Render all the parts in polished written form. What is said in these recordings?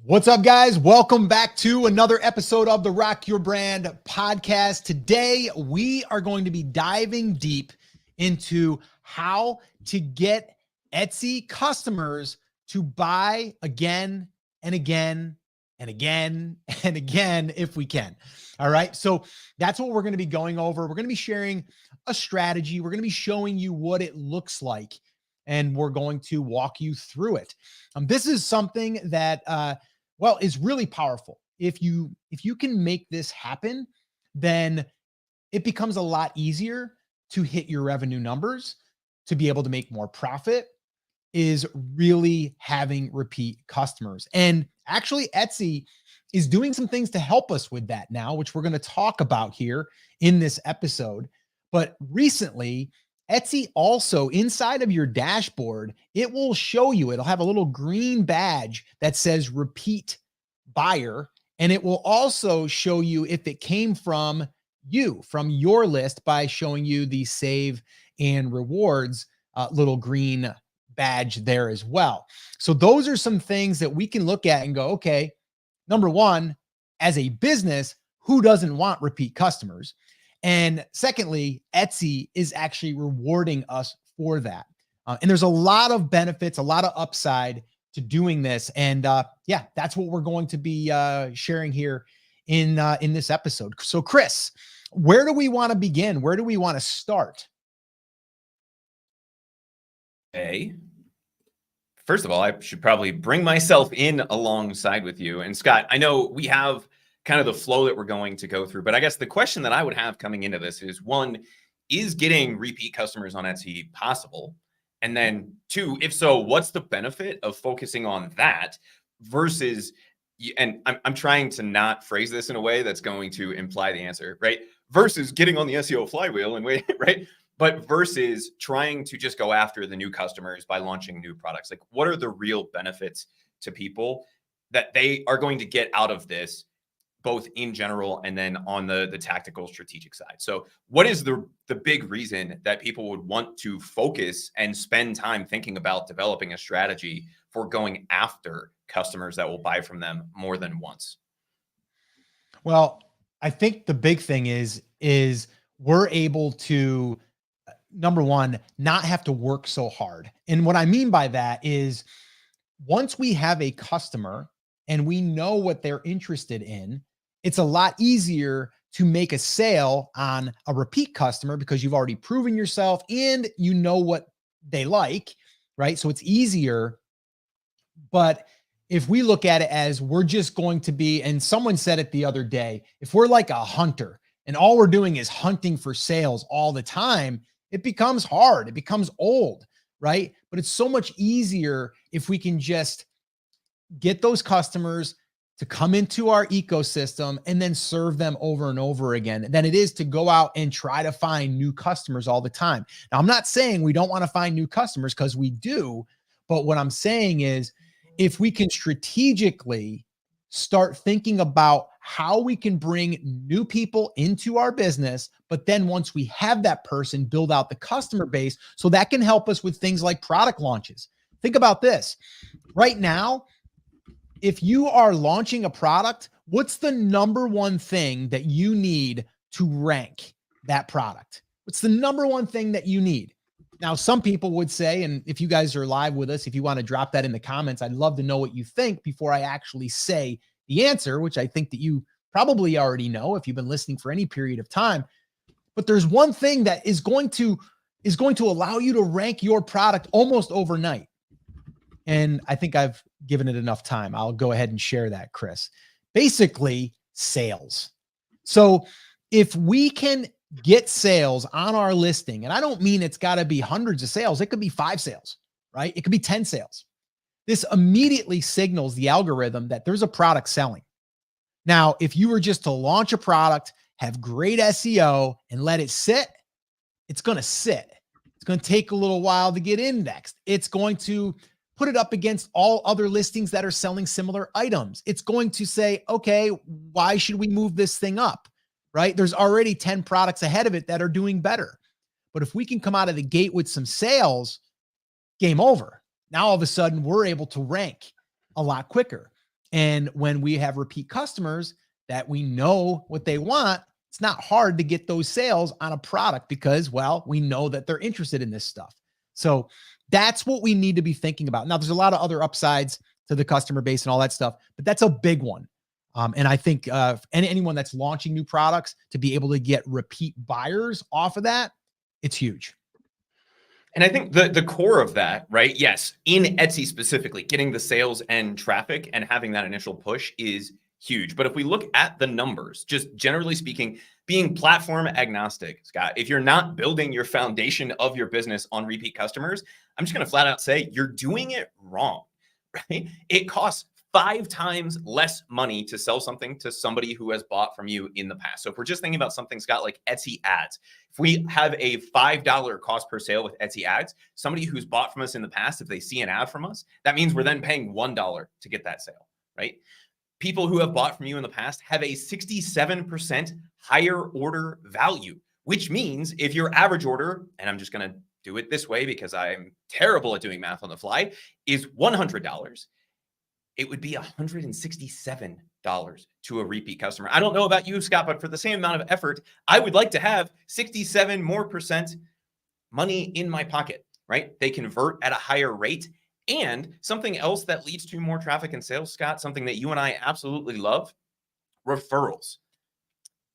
What's up, guys? Welcome back to another episode of the Rock Your Brand podcast. Today, we are going to be diving deep into how to get Etsy customers to buy again and again and again and again if we can. All right. So that's what we're going to be going over. We're going to be sharing a strategy. We're going to be showing you what it looks like, and we're going to walk you through it. This is something that, is really powerful. If you can make this happen, then it becomes a lot easier to hit your revenue numbers, to be able to make more profit, is really having repeat customers. And actually, Etsy is doing some things to help us with that now, which we're going to talk about here in this episode. But recently, Etsy also, inside of your dashboard, it will show you, it'll have a little green badge that says repeat buyer. And it will also show you if it came from you, from your list, by showing you the save and rewards little green badge there as well. So those are some things that we can look at and go, okay, number one, as a business, who doesn't want repeat customers? And secondly, Etsy is actually rewarding us for that. And there's a lot of benefits, a lot of upside to doing this. And that's what we're going to be sharing here in this episode. So Chris, where do we want to begin? Where do we want to start? Okay. First of all, I should probably bring myself in alongside with you. And Scott, I know we have kind of the flow that we're going to go through, but I guess the question that I would have coming into this is, one, is getting repeat customers on Etsy possible? And then two, if so, what's the benefit of focusing on that versus, and I'm trying to not phrase this in a way that's going to imply the answer, right? Versus getting on the SEO flywheel and wait, right? But versus trying to just go after the new customers by launching new products. Like, what are the real benefits to people that they are going to get out of this, both in general and then on the tactical strategic side? So what is the big reason that people would want to focus and spend time thinking about developing a strategy for going after customers that will buy from them more than once? Well, I think the big thing is we're able to, number one, not have to work so hard. And what I mean by that is, once we have a customer and we know what they're interested in, it's a lot easier to make a sale on a repeat customer because you've already proven yourself and you know what they like, right? So it's easier. But if we look at it as we're just going to be, and someone said it the other day, if we're like a hunter and all we're doing is hunting for sales all the time, it becomes hard. It becomes old, right? But it's so much easier if we can just get those customers to come into our ecosystem and then serve them over and over again than it is to go out and try to find new customers all the time. Now, I'm not saying we don't want to find new customers, because we do. But what I'm saying is, if we can strategically start thinking about how we can bring new people into our business, but then once we have that person, build out the customer base, so that can help us with things like product launches. Think about this. Right now, if you are launching a product, what's the number one thing that you need to rank that product? What's the number one thing that you need? Now, some people would say, and if you guys are live with us, if you want to drop that in the comments, I'd love to know what you think before I actually say the answer, which I think that you probably already know if you've been listening for any period of time. But there's one thing that is going to allow you to rank your product almost overnight. And I think I've given it enough time. I'll go ahead and share that, Chris. Basically, sales. So if we can get sales on our listing, and I don't mean it's got to be hundreds of sales. It could be 5 sales, right? It could be 10 sales. This immediately signals the algorithm that there's a product selling. Now, if you were just to launch a product, have great SEO, and let it sit, it's going to sit. It's going to take a little while to get indexed. It's going to put it up against all other listings that are selling similar items. It's going to say, okay, why should we move this thing up, right? There's already 10 products ahead of it that are doing better. But if we can come out of the gate with some sales, game over. Now, all of a sudden, we're able to rank a lot quicker. And when we have repeat customers that we know what they want, it's not hard to get those sales on a product because, well, we know that they're interested in this stuff. So that's what we need to be thinking about. Now, there's a lot of other upsides to the customer base and all that stuff, but that's a big one. And I think anyone that's launching new products to be able to get repeat buyers off of that, it's huge. And I think the core of that, right? Yes, in Etsy specifically, getting the sales and traffic and having that initial push is huge. But if we look at the numbers, just generally speaking, being platform agnostic, Scott, if you're not building your foundation of your business on repeat customers, I'm just going to flat out say you're doing it wrong, right? It costs 5 times less money to sell something to somebody who has bought from you in the past. So if we're just thinking about something, Scott, like Etsy ads, if we have a $5 cost per sale with Etsy ads, somebody who's bought from us in the past, if they see an ad from us, that means we're then paying $1 to get that sale, right? People who have bought from you in the past have a 67% higher order value, which means if your average order, and I'm just going to do it this way because I'm terrible at doing math on the fly, is $100, it would be $167 to a repeat customer. I don't know about you, Scott, but for the same amount of effort, I would like to have 67% more money in my pocket, right? They convert at a higher rate. And something else that leads to more traffic and sales, Scott, something that you and I absolutely love, referrals.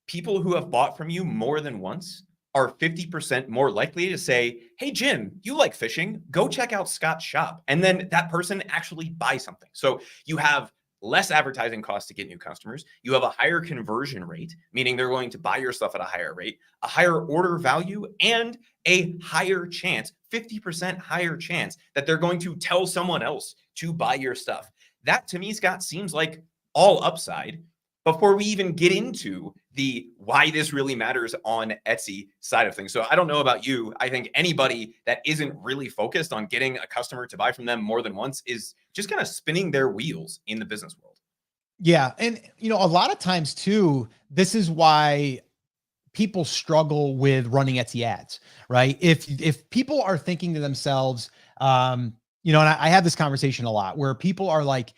People who have bought from you more than once are 50% more likely to say, hey, Jim, you like fishing, go check out Scott's shop. And then that person actually buys something. So you have less advertising costs to get new customers. You have a higher conversion rate, meaning they're going to buy your stuff at a higher rate, a higher order value, and a higher chance, 50% higher chance that they're going to tell someone else to buy your stuff. That to me, Scott, seems like all upside before we even get into the why this really matters on Etsy side of things. So I don't know about you. I think anybody that isn't really focused on getting a customer to buy from them more than once is just kind of spinning their wheels in the business world. Yeah. And, a lot of times too, this is why people struggle with running Etsy ads, right? If people are thinking to themselves, and I have this conversation a lot where people are like,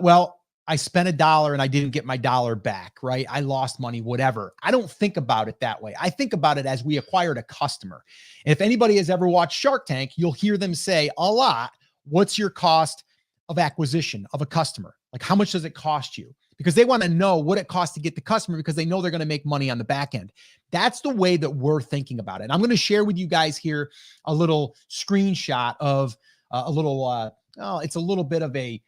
well, I spent $1 and I didn't get my dollar back, right? I lost money, whatever. I don't think about it that way. I think about it as we acquired a customer. And if anybody has ever watched Shark Tank, you'll hear them say a lot, what's your cost of acquisition of a customer? Like, how much does it cost you? Because they want to know what it costs to get the customer because they know they're going to make money on the back end. That's the way that we're thinking about it. I'm going to share with you guys here a little screenshot of it's a little bit of a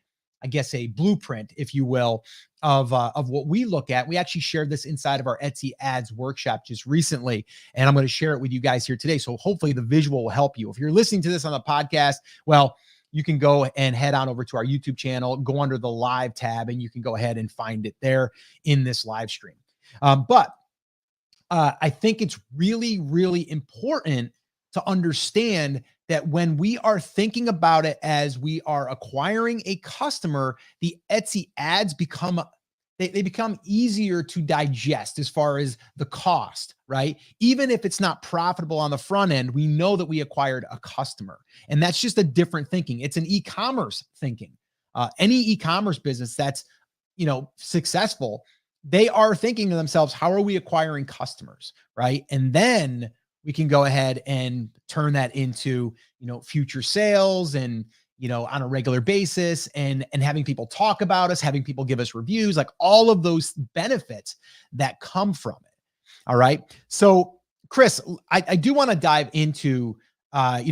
blueprint, if you will, of what we look at. We actually shared this inside of our Etsy ads workshop just recently, and I'm going to share it with you guys here today. So hopefully the visual will help you. If you're listening to this on the podcast, well, you can go and head on over to our YouTube channel, go under the live tab, and you can go ahead and find it there in this live stream. But I think it's really, really important to understand that when we are thinking about it as we are acquiring a customer, the Etsy ads become easier to digest as far as the cost, right? Even if it's not profitable on the front end, we know that we acquired a customer. And that's just a different thinking. It's an e-commerce thinking. Any e-commerce business that's, successful, they are thinking to themselves, how are we acquiring customers, right? And then we can go ahead and turn that into, future sales and, on a regular basis and having people talk about us, having people give us reviews, like all of those benefits that come from it. All right. So Chris, I do want to dive into, I'll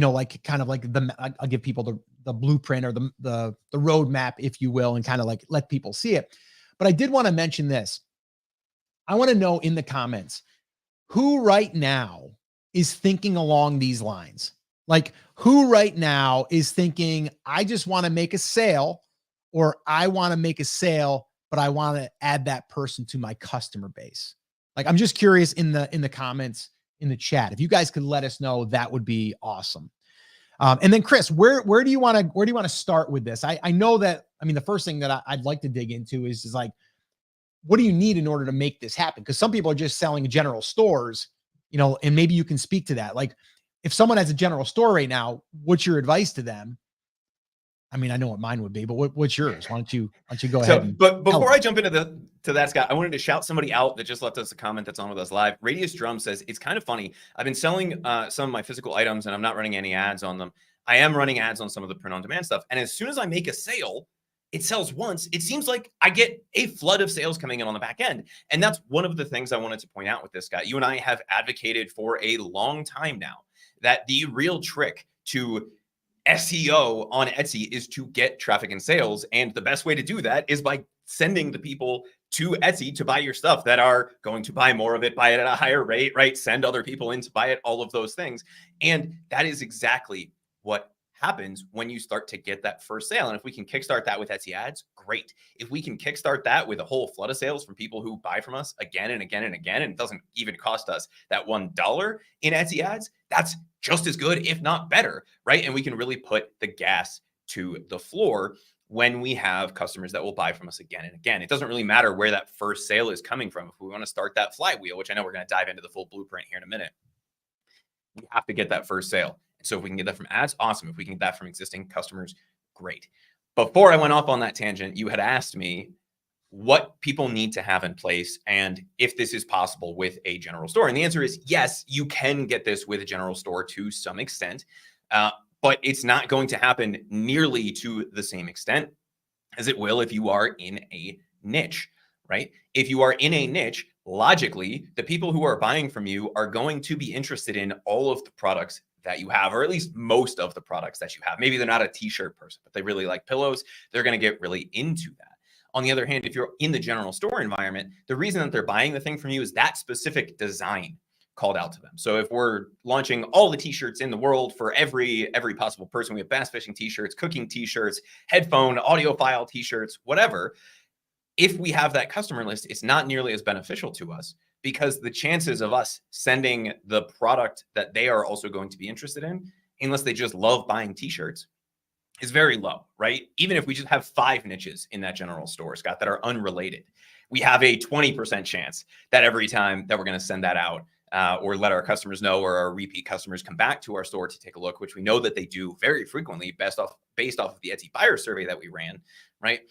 give people the blueprint or the roadmap, if you will, and kind of like let people see it. But I did want to mention this. I want to know in the comments, who right now is thinking along these lines? Like, who right now is thinking, I just want to make a sale, or I want to make a sale, but I want to add that person to my customer base? Like, I'm just curious in the comments in the chat. If you guys could let us know, that would be awesome. And then Chris, where do you want to start with this? I know that, the first thing that I'd like to dig into is like, what do you need in order to make this happen? Because some people are just selling general stores, and maybe you can speak to that. Like, if someone has a general store right now, what's your advice to them? I mean, I know what mine would be, but what's yours? Why don't you go ahead So, and but tell before us. I jump into that, Scott, I wanted to shout somebody out that just left us a comment that's on with us live. Radius Drum says, it's kind of funny. I've been selling some of my physical items and I'm not running any ads on them. I am running ads on some of the print on demand stuff. And as soon as I make a sale, it sells once. It seems like I get a flood of sales coming in on the back end. And that's one of the things I wanted to point out with this, Scott. You and I have advocated for a long time now that the real trick to SEO on Etsy is to get traffic and sales. And the best way to do that is by sending the people to Etsy to buy your stuff that are going to buy more of it, buy it at a higher rate, right? Send other people in to buy it, all of those things. And that is exactly what happens when you start to get that first sale. And if we can kickstart that with Etsy ads, great. If we can kickstart that with a whole flood of sales from people who buy from us again and again and again, and it doesn't even cost us that $1 in Etsy ads, that's just as good, if not better, right? And we can really put the gas to the floor when we have customers that will buy from us again and again. It doesn't really matter where that first sale is coming from. If we want to start that flywheel, which I know we're going to dive into the full blueprint here in a minute, we have to get that first sale. So if we can get that from ads, awesome. If we can get that from existing customers, great. Before I went off on that tangent, you had asked me what people need to have in place and if this is possible with a general store. And the answer is yes, you can get this with a general store to some extent, but it's not going to happen nearly to the same extent as it will if you are in a niche, right? If you are in a niche, logically, the people who are buying from you are going to be interested in all of the products that you have, or at least most of the products that you have. Maybe they're not a t-shirt person, but they really like pillows. They're going to get really into that. On the other hand, if you're in the general store environment, the reason that they're buying the thing from you is that specific design called out to them. So if we're launching all the t-shirts in the world for every possible person, we have bass fishing t-shirts, cooking t-shirts, headphone, audiophile t-shirts, whatever. If we have that customer list, it's not nearly as beneficial to us because the chances of us sending the product that they are also going to be interested in, unless they just love buying t-shirts, is very low, right? Even if we just have 5 niches in that general store, Scott, that are unrelated, we have a 20% chance that every time that we're going to send that out or let our customers know, or our repeat customers come back to our store to take a look, which we know that they do very frequently based off of the Etsy buyer survey that we ran, right?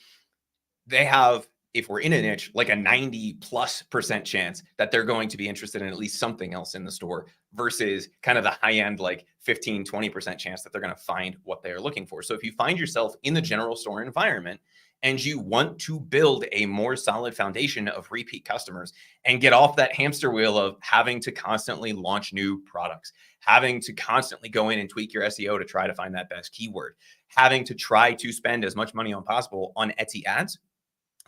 They have, if we're in a niche, like a 90+% chance that they're going to be interested in at least something else in the store versus kind of the high end, like 15-20% chance that they're going to find what they're looking for. So if you find yourself in the general store environment and you want to build a more solid foundation of repeat customers and get off that hamster wheel of having to constantly launch new products, having to constantly go in and tweak your SEO to try to find that best keyword, having to try to spend as much money on possible on Etsy ads,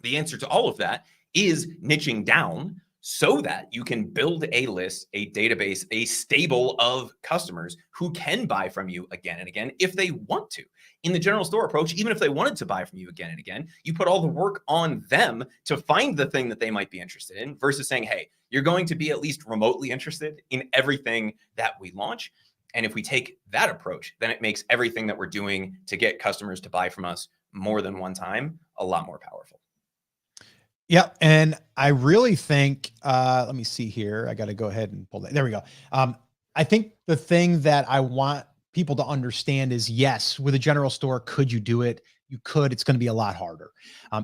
the answer to all of that is niching down so that you can build a list, a database, a stable of customers who can buy from you again and again if they want to. In the general store approach, even if they wanted to buy from you again and again, you put all the work on them to find the thing that they might be interested in versus saying, hey, you're going to be at least remotely interested in everything that we launch. And if we take that approach, then it makes everything that we're doing to get customers to buy from us more than one time a lot more powerful. Yeah. And I really think, let me see here. I got to go ahead and pull that. There we go. I think the thing that I want people to understand is yes, with a general store, could you do it? You could. It's going to be a lot harder.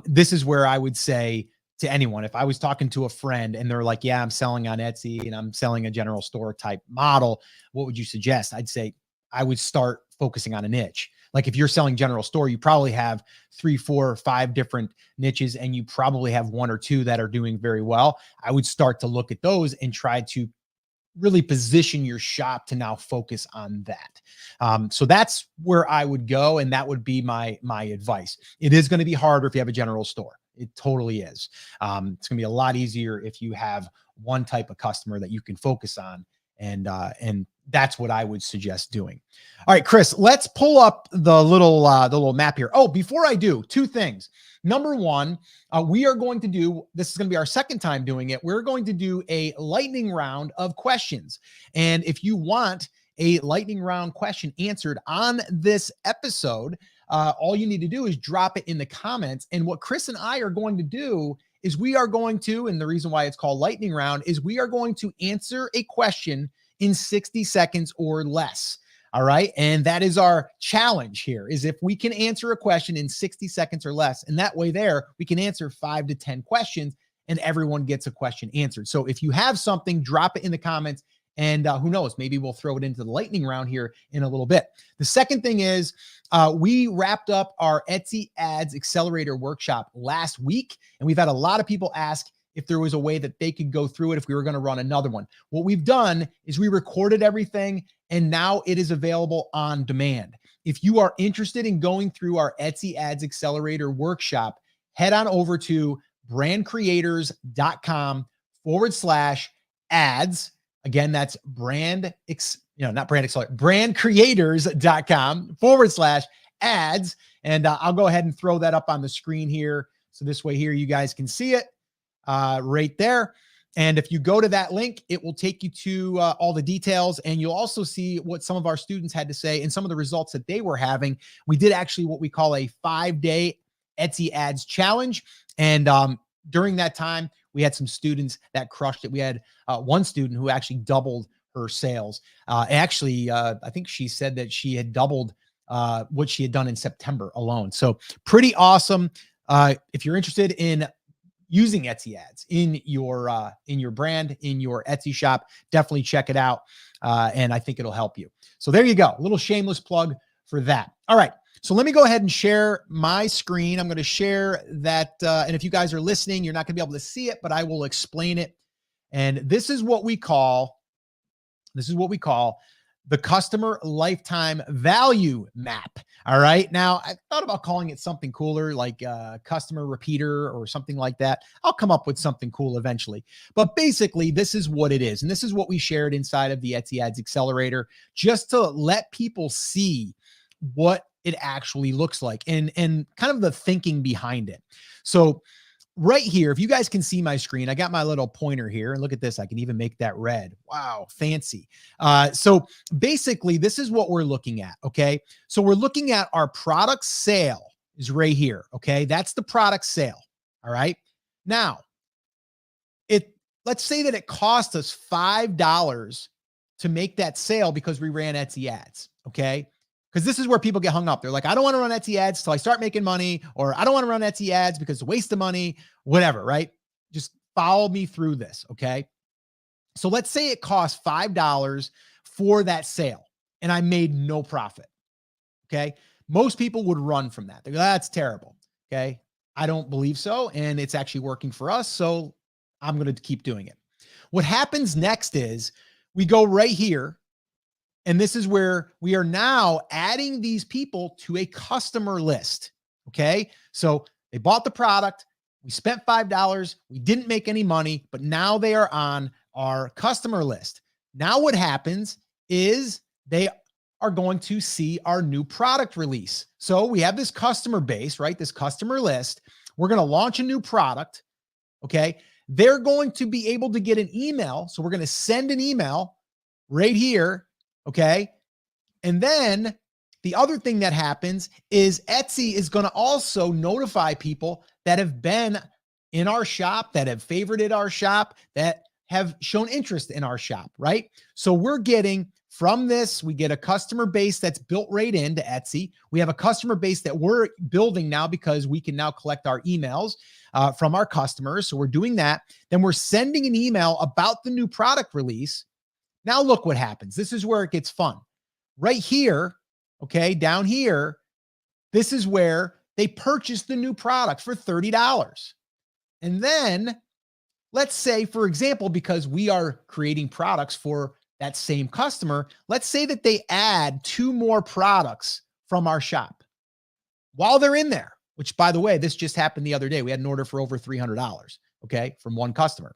This is where I would say to anyone, if I was talking to a friend and they're like, yeah, I'm selling on Etsy and I'm selling a general store type model, what would you suggest? I'd say I would start focusing on a niche. Like if you're selling general store, you probably have 3, 4, 5 different niches, and you probably have 1 or 2 that are doing very well. I would start to look at those and try to really position your shop to now focus on that. So that's where I would go. And that would be my advice. It is going to be harder if you have a general store. It totally is. It's going to be a lot easier if you have one type of customer that you can focus on. And that's what I would suggest doing. All right, Chris, let's pull up the little map here. Oh, before I do, 2 things. Number 1, we are going to do, this is going to be our second time doing it. We're going to do a lightning round of questions. And if you want a lightning round question answered on this episode, all you need to do is drop it in the comments. And what Chris and I are going to do is we are going to, and the reason why it's called lightning round is we are going to answer a question in 60 seconds or less. All right. And that is our challenge here, is if we can answer a question in 60 seconds or less, and that way there, we can answer 5 to 10 questions and everyone gets a question answered. So if you have something, drop it in the comments. And who knows, maybe we'll throw it into the lightning round here in a little bit. The second thing is we wrapped up our Etsy Ads Accelerator Workshop last week, and we've had a lot of people ask if there was a way that they could go through it if we were going to run another one. What we've done is we recorded everything, and now it is available on demand. If you are interested in going through our Etsy Ads Accelerator Workshop, head on over to brandcreators.com/ads. Again, that's brandcreators.com/ads. And I'll go ahead and throw that up on the screen here. So this way here, you guys can see it right there. And if you go to that link, it will take you to all the details, and you'll also see what some of our students had to say and some of the results that they were having. We did actually what we call a 5-day Etsy Ads challenge. And during that time, we had some students that crushed it. We had one student who actually doubled her sales. I think she said that she had doubled what she had done in September alone. So pretty awesome. If you're interested in using Etsy ads in your brand, in your Etsy shop, definitely check it out. And I think it'll help you. So there you go. A little shameless plug for that. All right. So let me go ahead and share my screen. I'm going to share that. And if you guys are listening, you're not going to be able to see it, but I will explain it. And this is what we call the customer lifetime value map. All right. Now, I thought about calling it something cooler, like customer repeater or something like that. I'll come up with something cool eventually. But basically, this is what it is. And this is what we shared inside of the Etsy Ads Accelerator, just to let people see what it actually looks like and kind of the thinking behind it. So right here, if you guys can see my screen, I got my little pointer here, and look at this. I can even make that red. Wow, fancy. So basically, this is what we're looking at, okay? So we're looking at our product sale is right here, okay? That's the product sale, all right? Now, let's say that it cost us $5 to make that sale because we ran Etsy ads, okay? Because this is where people get hung up. They're like, I don't want to run Etsy ads till I start making money, or I don't want to run Etsy ads because it's a waste of money, whatever, right? Just follow me through this, okay? So let's say it cost $5 for that sale and I made no profit, okay? Most people would run from that. They go, that's terrible, okay? I don't believe so, and it's actually working for us, so I'm going to keep doing it. What happens next is we go right here, and this is where we are now adding these people to a customer list, okay? So they bought the product, we spent $5, we didn't make any money, but now they are on our customer list. Now what happens is they are going to see our new product release. So we have this customer base, right? This customer list. We're going to launch a new product, okay? They're going to be able to get an email. So we're going to send an email right here, okay? And then the other thing that happens is Etsy is going to also notify people that have been in our shop, that have favorited our shop, that have shown interest in our shop, right? So we're getting from this, we get a customer base that's built right into Etsy. We have a customer base that we're building now because we can now collect our emails from our customers. So we're doing that. Then we're sending an email about the new product release. Now look what happens. This is where it gets fun. Right here, okay, down here, this is where they purchase the new product for $30. And then let's say, for example, because we are creating products for that same customer, let's say that they add 2 more products from our shop while they're in there, which, by the way, this just happened the other day. We had an order for over $300, okay, from one customer.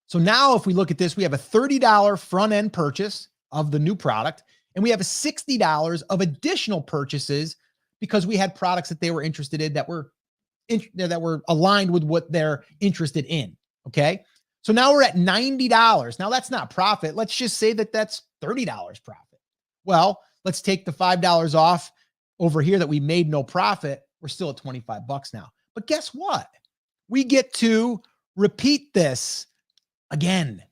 So now if we look at this, we have a $30 front end purchase of the new product, and we have a $60 of additional purchases because we had products that they were interested in that were aligned with what they're interested in. Okay. So now we're at $90. Now that's not profit. Let's just say that that's $30 profit. Well, let's take the $5 off over here that we made no profit. We're still at $25 now. But guess what? We get to repeat this again.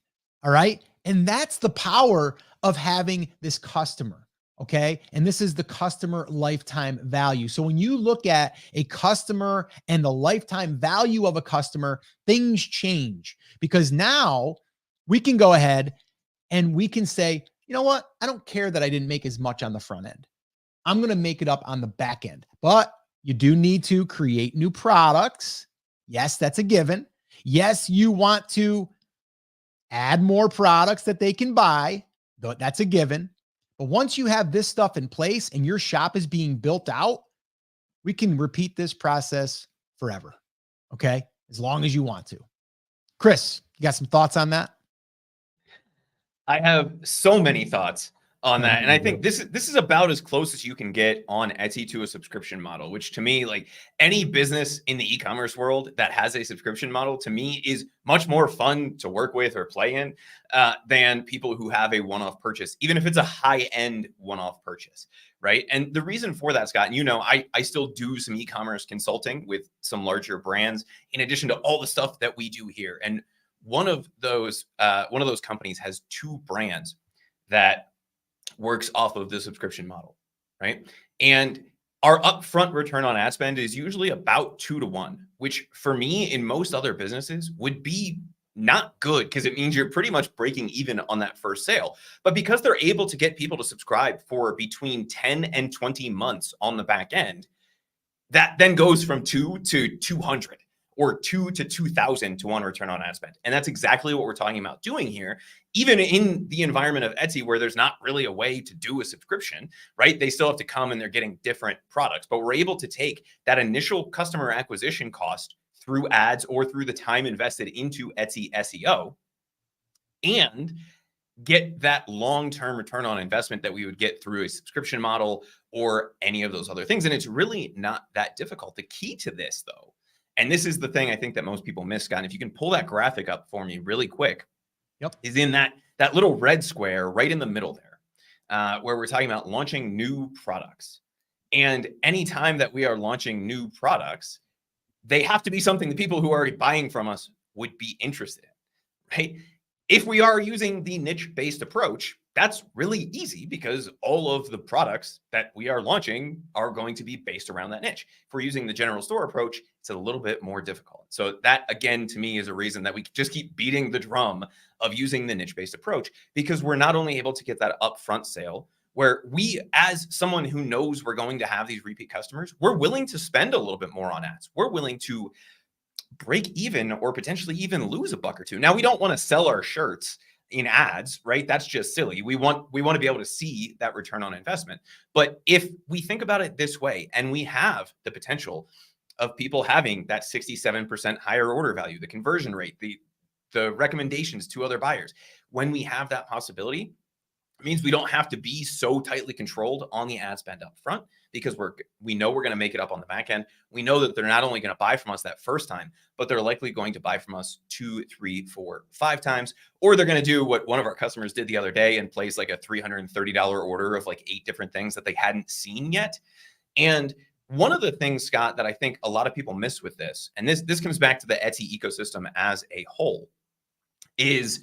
All right. And that's the power of having this customer. Okay. And this is the customer lifetime value. So when you look at a customer and the lifetime value of a customer, things change because now we can go ahead and we can say, you know what? I don't care that I didn't make as much on the front end. I'm going to make it up on the back end. But you do need to create new products. Yes, that's a given. Yes, you want to add more products that they can buy. That's a given. But once you have this stuff in place and your shop is being built out, we can repeat this process forever. Okay. As long as you want to. Chris, you got some thoughts on that? I have so many thoughts on that. And I think this is about as close as you can get on Etsy to a subscription model, which to me, like any business in the e-commerce world that has a subscription model, to me is much more fun to work with or play in than people who have a one-off purchase, even if it's a high-end one-off purchase, right? And the reason for that, Scott, and you know, I still do some e-commerce consulting with some larger brands in addition to all the stuff that we do here. And one of those companies has two brands that works off of the subscription model, right? And our upfront return on ad spend is usually about 2 to 1, which for me in most other businesses would be not good because it means you're pretty much breaking even on that first sale. But because they're able to get people to subscribe for between 10 and 20 months on the back end, that then goes from 2 to 200 or 2 to 2,000 to 1 return on ad spend. And that's exactly what we're talking about doing here, even in the environment of Etsy where there's not really a way to do a subscription, right? They still have to come and they're getting different products, but we're able to take that initial customer acquisition cost through ads or through the time invested into Etsy SEO and get that long-term return on investment that we would get through a subscription model or any of those other things. And it's really not that difficult. The key to this though, and this is the thing I think that most people miss, Scott, if you can pull that graphic up for me really quick, is in that little red square right in the middle there, where we're talking about launching new products. And anytime that we are launching new products, they have to be something the people who are already buying from us would be interested in, right? If we are using the niche-based approach, that's really easy because all of the products that we are launching are going to be based around that niche. If we're using the general store approach, it's a little bit more difficult. So that, again, to me is a reason that we just keep beating the drum of using the niche-based approach because we're not only able to get that upfront sale where we, as someone who knows we're going to have these repeat customers, we're willing to spend a little bit more on ads. We're willing to break even or potentially even lose a buck or two. Now, we don't want to sell our shirts in ads, right? That's just silly. We want to be able to see that return on investment. But if we think about it this way, and we have the potential of people having that 67% higher order value, the conversion rate, the recommendations to other buyers, when we have that possibility, it means we don't have to be so tightly controlled on the ad spend up front because we know we're going to make it up on the back end. We know that they're not only going to buy from us that first time, but they're likely going to buy from us 2, 3, 4, 5 times, or they're going to do what one of our customers did the other day and place like a $330 order of like 8 different things that they hadn't seen yet. And one of the things, Scott, that I think a lot of people miss with this, and this comes back to the Etsy ecosystem as a whole, is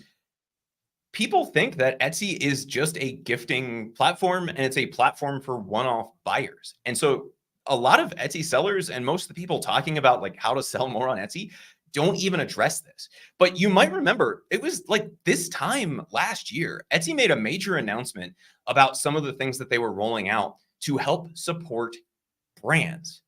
people think that Etsy is just a gifting platform and it's a platform for one-off buyers. And so a lot of Etsy sellers and most of the people talking about like how to sell more on Etsy don't even address this. But you might remember it was like this time last year, Etsy made a major announcement about some of the things that they were rolling out to help support brands.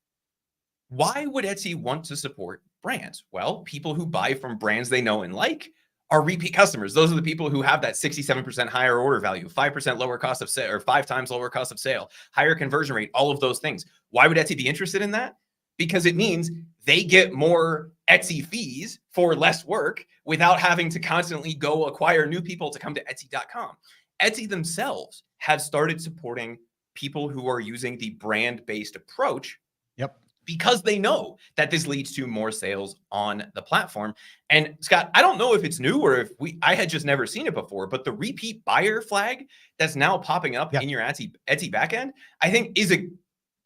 Why would Etsy want to support brands? Well, people who buy from brands they know and like are repeat customers. Those are the people who have that 67% higher order value, 5% lower cost of sale, or 5 times lower cost of sale, higher conversion rate, all of those things. Why would Etsy be interested in that? Because it means they get more Etsy fees for less work without having to constantly go acquire new people to come to Etsy.com. Etsy themselves have started supporting people who are using the brand-based approach. Yep. Because they know that this leads to more sales on the platform. And Scott, I don't know if it's new or if I had just never seen it before, but the repeat buyer flag that's now popping up in your Etsy backend, I think is a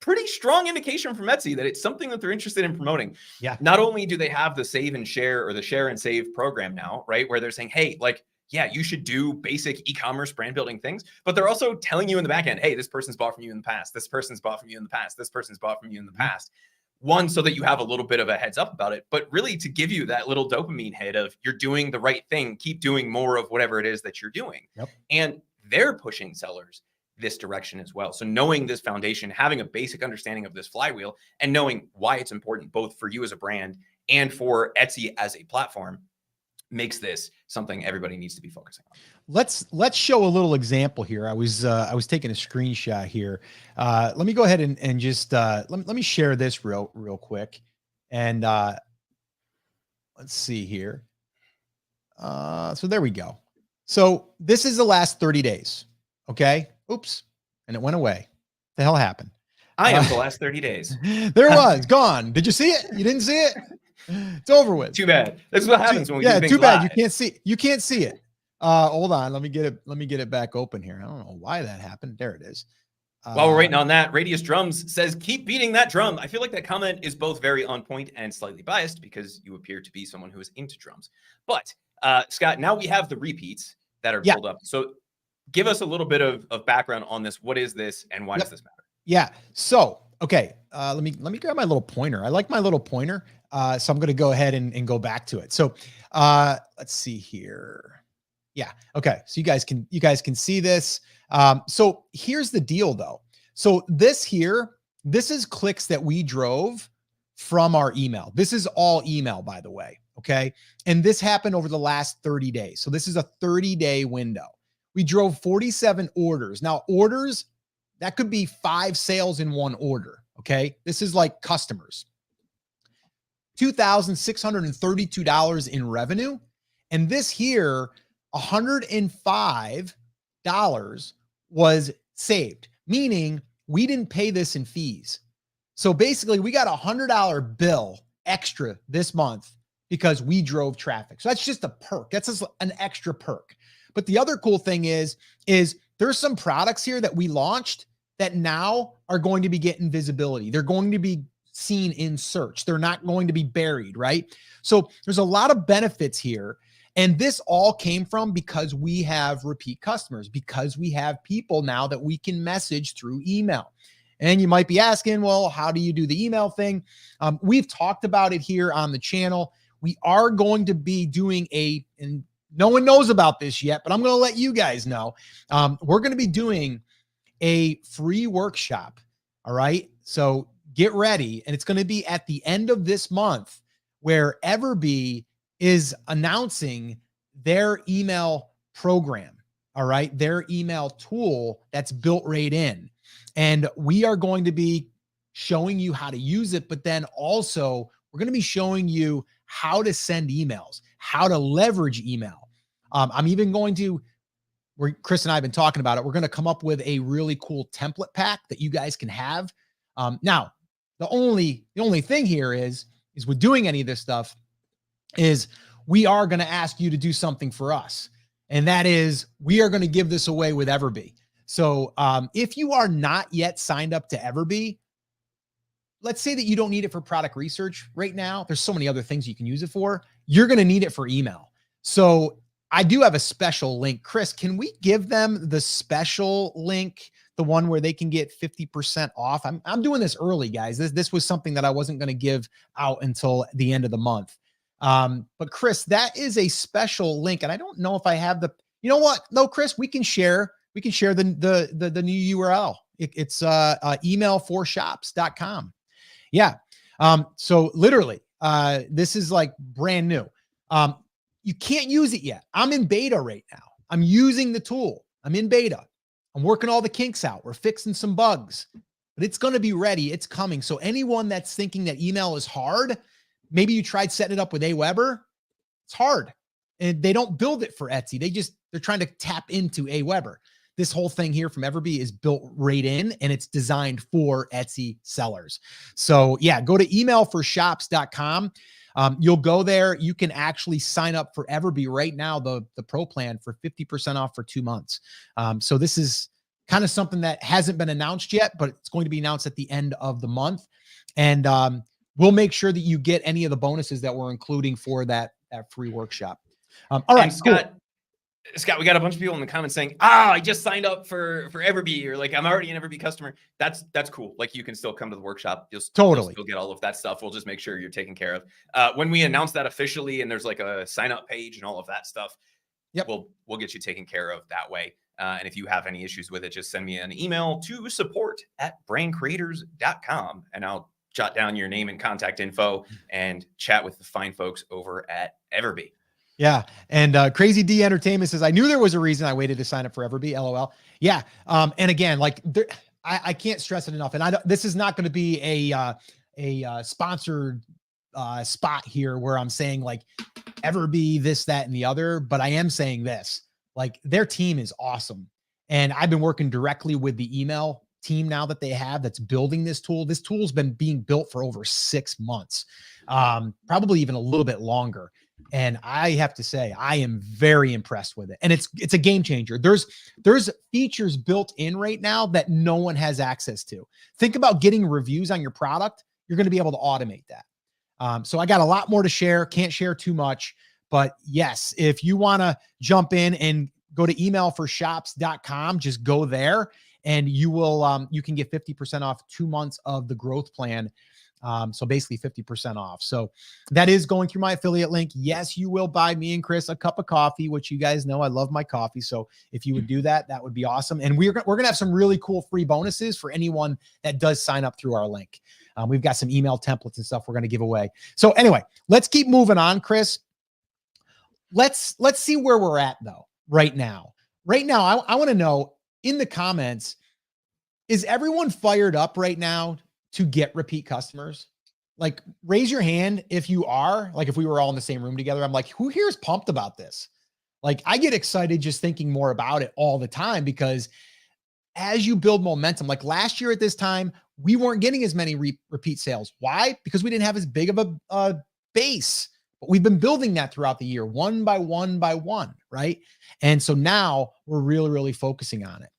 pretty strong indication from Etsy that it's something that they're interested in promoting. Yeah. Not only do they have the save and share or the share and save program now, right? Where they're saying, hey, like yeah, you should do basic e-commerce brand building things, but they're also telling you in the back end, hey, this person's bought from you in the past. This person's bought from you in the past. This person's bought from you in the past. One, so that you have a little bit of a heads up about it, but really to give you that little dopamine hit of you're doing the right thing, keep doing more of whatever it is that you're doing. Yep. And they're pushing sellers this direction as well. So knowing this foundation, having a basic understanding of this flywheel, and knowing why it's important both for you as a brand and for Etsy as a platform makes this something everybody needs to be focusing on. Let's show a little example here. I was taking a screenshot here. Let me go ahead and just let me share this real quick. And let's see here. So there we go. So this is the last 30 days. Okay. Oops. And it went away. The hell happened? I am the last 30 days. There it was gone. Did you see it? You didn't see it? It's over with. Too bad. This is what happens when we do things too bad. live. You can't see it. Hold on. Let me get it back open here. I don't know why that happened. There it is. While we're waiting on that, Radius Drums says, keep beating that drum. I feel like that comment is both very on point and slightly biased because you appear to be someone who is into drums. But Scott, now we have the repeats that are pulled up. So give us a little bit of background on this. What is this and why does this matter? Yeah. So, okay. Let me grab my little pointer. I like my little pointer. So I'm going to go ahead and go back to it. So, let's see here. Yeah. Okay. So you guys can see this. So here's the deal though. So this is clicks that we drove from our email. This is all email, by the way. Okay. And this happened over the last 30 days. So this is a 30-day window. We drove 47 orders. Now orders, that could be 5 sales in one order. Okay. This is like customers. $2,632 in revenue. And this here, $105 was saved, meaning we didn't pay this in fees. So basically we got $100 bill extra this month because we drove traffic. So that's just a perk. That's just an extra perk. But the other cool thing is there's some products here that we launched that now are going to be getting visibility. They're going to be seen in search. They're not going to be buried, right? So there's a lot of benefits here. And this all came from because we have repeat customers, because we have people now that we can message through email. And you might be asking, well, how do you do the email thing? We've talked about it here on the channel. We are going to be doing and no one knows about this yet, but I'm going to let you guys know. We're going to be doing a free workshop. All right. So get ready. And it's going to be at the end of this month where Everbee is announcing their email program. All right. Their email tool that's built right in. And we are going to be showing you how to use it, but then also we're going to be showing you how to send emails, how to leverage email. I'm even going to, Chris and I have been talking about it. We're going to come up with a really cool template pack that you guys can have. Now, the only thing here is with doing any of this stuff is we are going to ask you to do something for us. And that is we are going to give this away with Everbee. So if you are not yet signed up to Everbee, let's say that you don't need it for product research right now. There's so many other things you can use it for. You're going to need it for email. So I do have a special link. Chris, can we give them the special link, the one where they can get 50% off? I'm doing this early, guys. This was something that I wasn't going to give out until the end of the month. But Chris, that is a special link. And I don't know if I have you know what? No, Chris, we can share the new URL. It's email4shops.com. Yeah. So literally, this is like brand new. You can't use it yet. I'm in beta right now. I'm using the tool. I'm in beta. I'm working all the kinks out. We're fixing some bugs, but it's going to be ready. It's coming. So anyone that's thinking that email is hard, maybe you tried setting it up with Aweber. It's hard. And they don't build it for Etsy. They're trying to tap into Aweber. This whole thing here from Everbee is built right in and it's designed for Etsy sellers. So yeah, go to email4shops.com. You'll go there. You can actually sign up for Everbee right now, the pro plan for 50% off for 2 months. So this is kind of something that hasn't been announced yet, but it's going to be announced at the end of the month. And we'll make sure that you get any of the bonuses that we're including for that free workshop. All right, and Scott, Scott, we got a bunch of people in the comments saying, I just signed up for Everbee, or like, I'm already an Everbee customer. That's cool. Like, you can still come to the workshop. You'll still get all of that stuff. We'll just make sure you're taken care of. When we announce that officially and there's like a sign up page and all of that stuff, we'll get you taken care of that way. And if you have any issues with it, just send me an email to support@brandcreators.com and I'll jot down your name and contact info and chat with the fine folks over at Everbee. Yeah. And Crazy D Entertainment says, I knew there was a reason I waited to sign up for Everbee. LOL. Yeah. And again, like I can't stress it enough. And this is not going to be a sponsored spot here where I'm saying like Everbee, this, that, and the other, but I am saying this, like their team is awesome. And I've been working directly with the email team now that they have that's building this tool. This tool's been being built for over 6 months, probably even a little bit longer. And I have to say, I am very impressed with it. And it's a game changer. There's features built in right now that no one has access to. Think about getting reviews on your product. You're going to be able to automate that. So I got a lot more to share. Can't share too much, but yes, if you want to jump in and go to emailforshops.com, just go there and you will, you can get 50% off 2 months of the growth plan. So basically 50% off. So that is going through my affiliate link. Yes, you will buy me and Chris a cup of coffee, which you guys know I love my coffee. So if you would do that, that would be awesome. And we're going to have some really cool free bonuses for anyone that does sign up through our link. We've got some email templates and stuff we're going to give away. So anyway, let's keep moving on, Chris. Let's see where we're at though. Right now, I want to know in the comments, is everyone fired up right now to get repeat customers? Like, raise your hand if you are. Like, if we were all in the same room together, I'm like, who here is pumped about this? Like, I get excited just thinking more about it all the time, because as you build momentum, like last year at this time, we weren't getting as many repeat sales. Why? Because we didn't have as big of a base, but we've been building that throughout the year, one by one by one, right? And so now we're really, really focusing on it.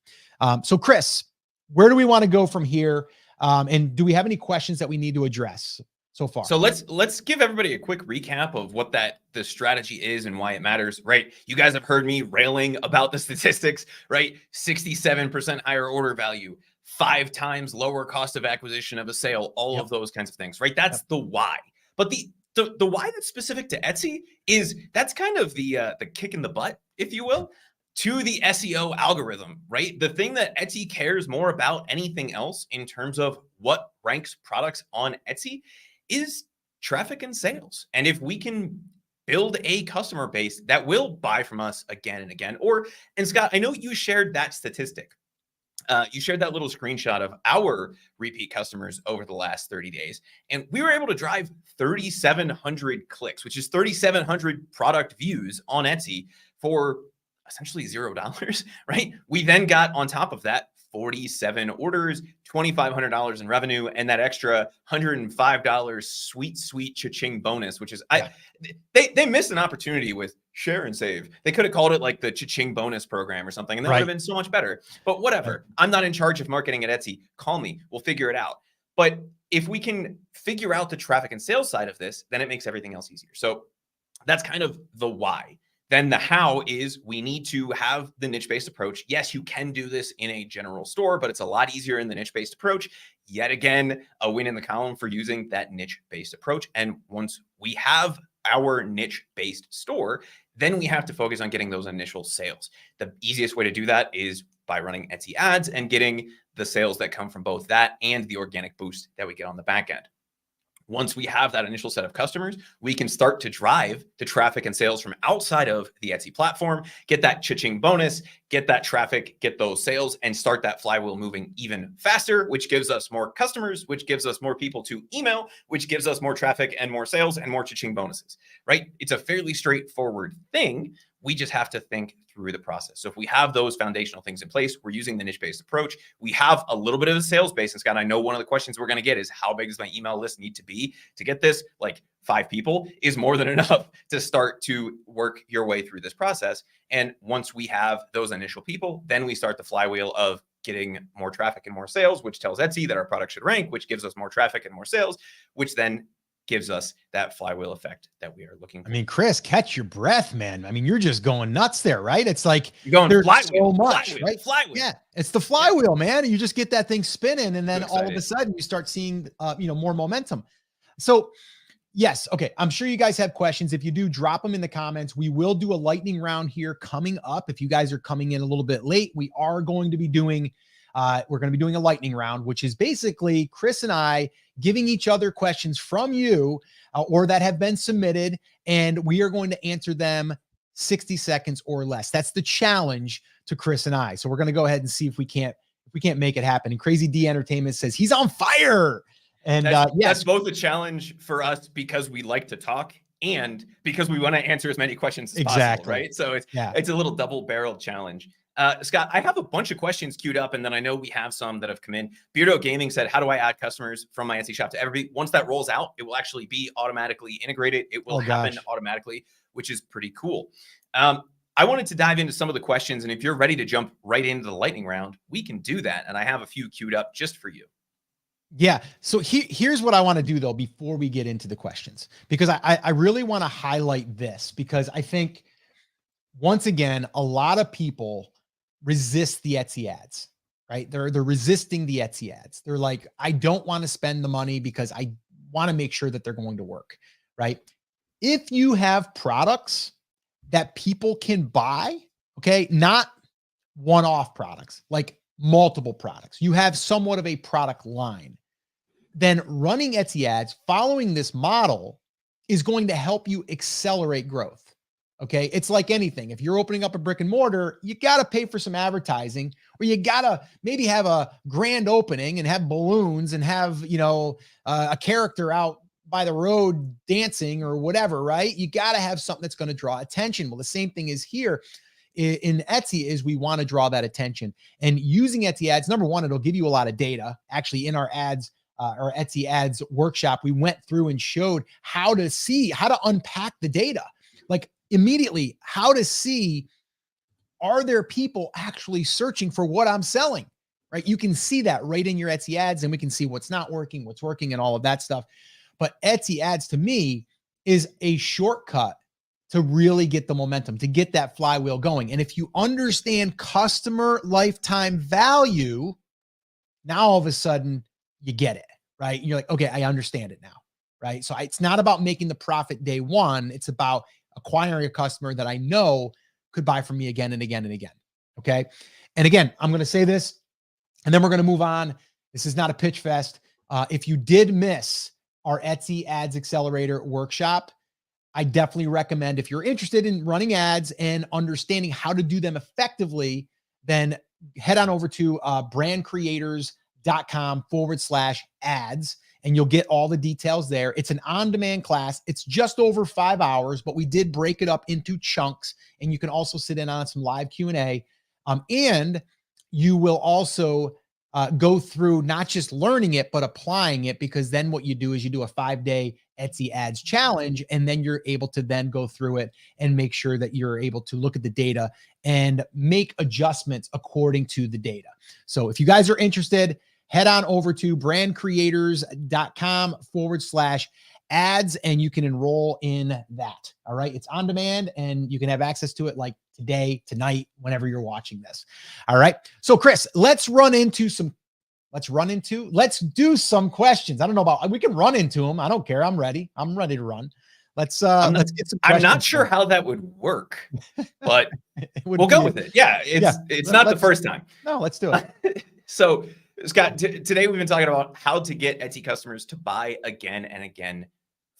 So Chris, where do we want to go from here? And do we have any questions that we need to address so far? So let's give everybody a quick recap of what the strategy is and why it matters, right? You guys have heard me railing about the statistics, right? 67% higher order value, 5 times lower cost of acquisition of a sale, all of those kinds of things, right? That's the why. But the why that's specific to Etsy is that's kind of the kick in the butt, if you will, to the SEO algorithm, right? The thing that Etsy cares more about anything else in terms of what ranks products on Etsy is traffic and sales. And if we can build a customer base that will buy from us again and again, and Scott, I know you shared that statistic. You shared that little screenshot of our repeat customers over the last 30 days. And we were able to drive 3,700 clicks, which is 3,700 product views on Etsy for essentially $0, right? We then got on top of that 47 orders, $2,500 in revenue, and that extra $105 sweet cha-ching bonus, which is they missed an opportunity with share and save. They could have called it like the cha-ching bonus program or something, and that would have been so much better. But whatever. I'm not in charge of marketing at Etsy. Call me. We'll figure it out. But if we can figure out the traffic and sales side of this, then it makes everything else easier. So that's kind of the why. Then the how is we need to have the niche-based approach. Yes, you can do this in a general store, but it's a lot easier in the niche-based approach. Yet again, a win in the column for using that niche-based approach. And once we have our niche-based store, then we have to focus on getting those initial sales. The easiest way to do that is by running Etsy ads and getting the sales that come from both that and the organic boost that we get on the back end. Once we have that initial set of customers, we can start to drive the traffic and sales from outside of the Etsy platform, get that cha-ching bonus, get that traffic, get those sales, and start that flywheel moving even faster, which gives us more customers, which gives us more people to email, which gives us more traffic and more sales and more cha-ching bonuses, right? It's a fairly straightforward thing. We just have to think through the process. So if we have those foundational things in place, we're using the niche-based approach. We have a little bit of a sales base. And Scott, I know one of the questions we're going to get is how big does my email list need to be to get this? Like 5 people is more than enough to start to work your way through this process. And once we have those initial people, then we start the flywheel of getting more traffic and more sales, which tells Etsy that our product should rank, which gives us more traffic and more sales, which then gives us that flywheel effect that we are looking for. I mean, Chris, catch your breath, man. I mean, you're just going nuts there, right? It's like You're going there's flywheel, so much, flywheel, right? flywheel. Yeah, it's the flywheel, man. You just get that thing spinning, and then Too all of a excited. sudden you start seeing, more momentum. So, yes, okay. I'm sure you guys have questions. If you do, drop them in the comments. We will do a lightning round here coming up. If you guys are coming in a little bit late, we are going to be doing. We're going to be doing a lightning round, which is basically Chris and I giving each other questions from you or that have been submitted, and we are going to answer them 60 seconds or less. That's the challenge to Chris and I. So we're going to go ahead and see if we can't make it happen. And Crazy D Entertainment says he's on fire. And that's both a challenge for us because we like to talk and because we want to answer as many questions as possible, right? So it's a little double-barreled challenge. Scott, I have a bunch of questions queued up, and then I know we have some that have come in. Beardo Gaming said, how do I add customers from my Etsy shop to Everbee? Once that rolls out, it will actually be automatically integrated. It will happen automatically, which is pretty cool. I wanted to dive into some of the questions, and if you're ready to jump right into the lightning round, we can do that. And I have a few queued up just for you. Yeah. So here's what I want to do though, before we get into the questions, because I really want to highlight this, because I think once again, a lot of people resist the Etsy ads, right? They're resisting the Etsy ads. They're like, I don't want to spend the money because I want to make sure that they're going to work, right? If you have products that people can buy, okay, not one-off products, like multiple products, you have somewhat of a product line, then running Etsy ads, following this model, is going to help you accelerate growth. Okay. It's like anything. If you're opening up a brick and mortar, you got to pay for some advertising, or you got to maybe have a grand opening and have balloons and have, a character out by the road dancing or whatever, right? You got to have something that's going to draw attention. Well, the same thing is here in Etsy, is we want to draw that attention. And using Etsy ads, number one, it'll give you a lot of data. Actually, in our ads, our Etsy ads workshop, we went through and showed how to unpack the data. Like immediately, how to see, are there people actually searching for what I'm selling, right? You can see that right in your Etsy ads, and we can see what's not working, what's working, and all of that stuff. But Etsy ads, to me, is a shortcut to really get the momentum, to get that flywheel going. And if you understand customer lifetime value, now all of a sudden you get it, right? You're like, okay, I understand it now, right? So it's not about making the profit day one. It's about acquiring a customer that I know could buy from me again and again and again. Okay. And again, I'm going to say this, and then we're going to move on. This is not a pitch fest. If you did miss our Etsy Ads Accelerator workshop, I definitely recommend, if you're interested in running ads and understanding how to do them effectively, then head on over to brandcreators.com/ads, and you'll get all the details there. It's an on-demand class. It's just over 5 hours, but we did break it up into chunks, and you can also sit in on some live Q&A. And you will also go through not just learning it, but applying it, because then what you do is you do a 5-day Etsy ads challenge, and then you're able to then go through it and make sure that you're able to look at the data and make adjustments according to the data. So if you guys are interested, head on over to brandcreators.com/ads, and you can enroll in that. All right. It's on demand, and you can have access to it like today, tonight, whenever you're watching this. All right. So Chris, let's do some questions. I don't know about, we can run into them. I don't care. I'm ready to run. Let's get some questions. I'm not sure how that would work, but we'll go with it. Yeah. It's not the first time. No, let's do it. So Scott, today we've been talking about how to get Etsy customers to buy again and again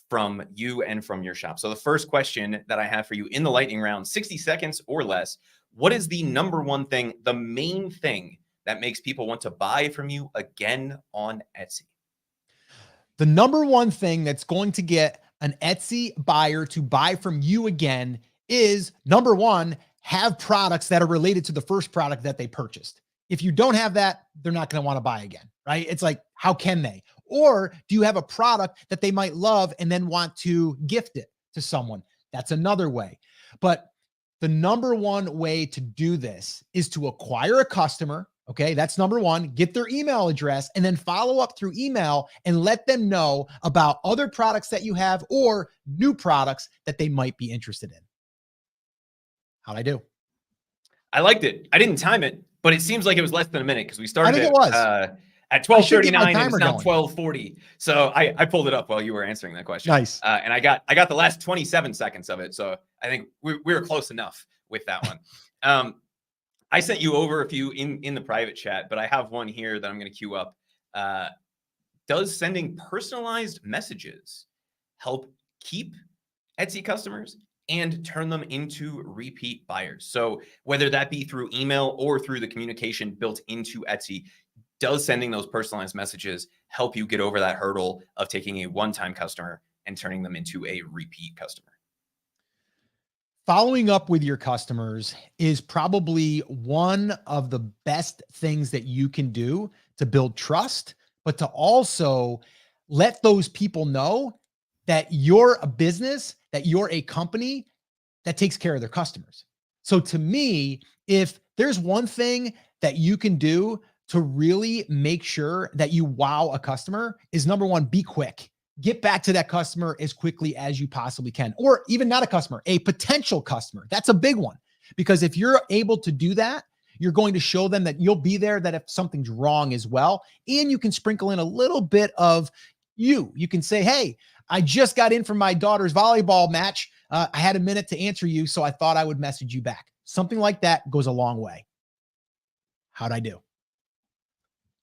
from you and from your shop. So the first question that I have for you in the lightning round, 60 seconds or less, what is the number one thing, the main thing that makes people want to buy from you again on Etsy? The number one thing that's going to get an Etsy buyer to buy from you again is, number one, have products that are related to the first product that they purchased. If you don't have that, they're not going to want to buy again, right? It's like, how can they? Or do you have a product that they might love and then want to gift it to someone? That's another way. But the number one way to do this is to acquire a customer. Okay, that's number one. Get their email address and then follow up through email and let them know about other products that you have or new products that they might be interested in. How'd I do? I liked it. I didn't time it, but it seems like it was less than a minute because we I started think it it was. at I should get my 12:39 and it's timer now going. 12:40. So I pulled it up while you were answering that question. Nice. And I got the last 27 seconds of it. So I think we were close enough with that one. I sent you over a few in the private chat, but I have one here that I'm going to queue up. Does sending personalized messages help keep Etsy customers and turn them into repeat buyers? So whether that be through email or through the communication built into Etsy, does sending those personalized messages help you get over that hurdle of taking a one-time customer and turning them into a repeat customer? Following up with your customers is probably one of the best things that you can do to build trust, but to also let those people know that you're a business, that you're a company that takes care of their customers. So to me, if there's one thing that you can do to really make sure that you wow a customer is number one, be quick. Get back to that customer as quickly as you possibly can, or even not a customer, a potential customer. That's a big one because if you're able to do that, you're going to show them that you'll be there, that if something's wrong as well. And you can sprinkle in a little bit of you. You can say, hey, I just got in from my daughter's volleyball match. I had a minute to answer you, so I thought I would message you back. Something like that goes a long way. How'd I do?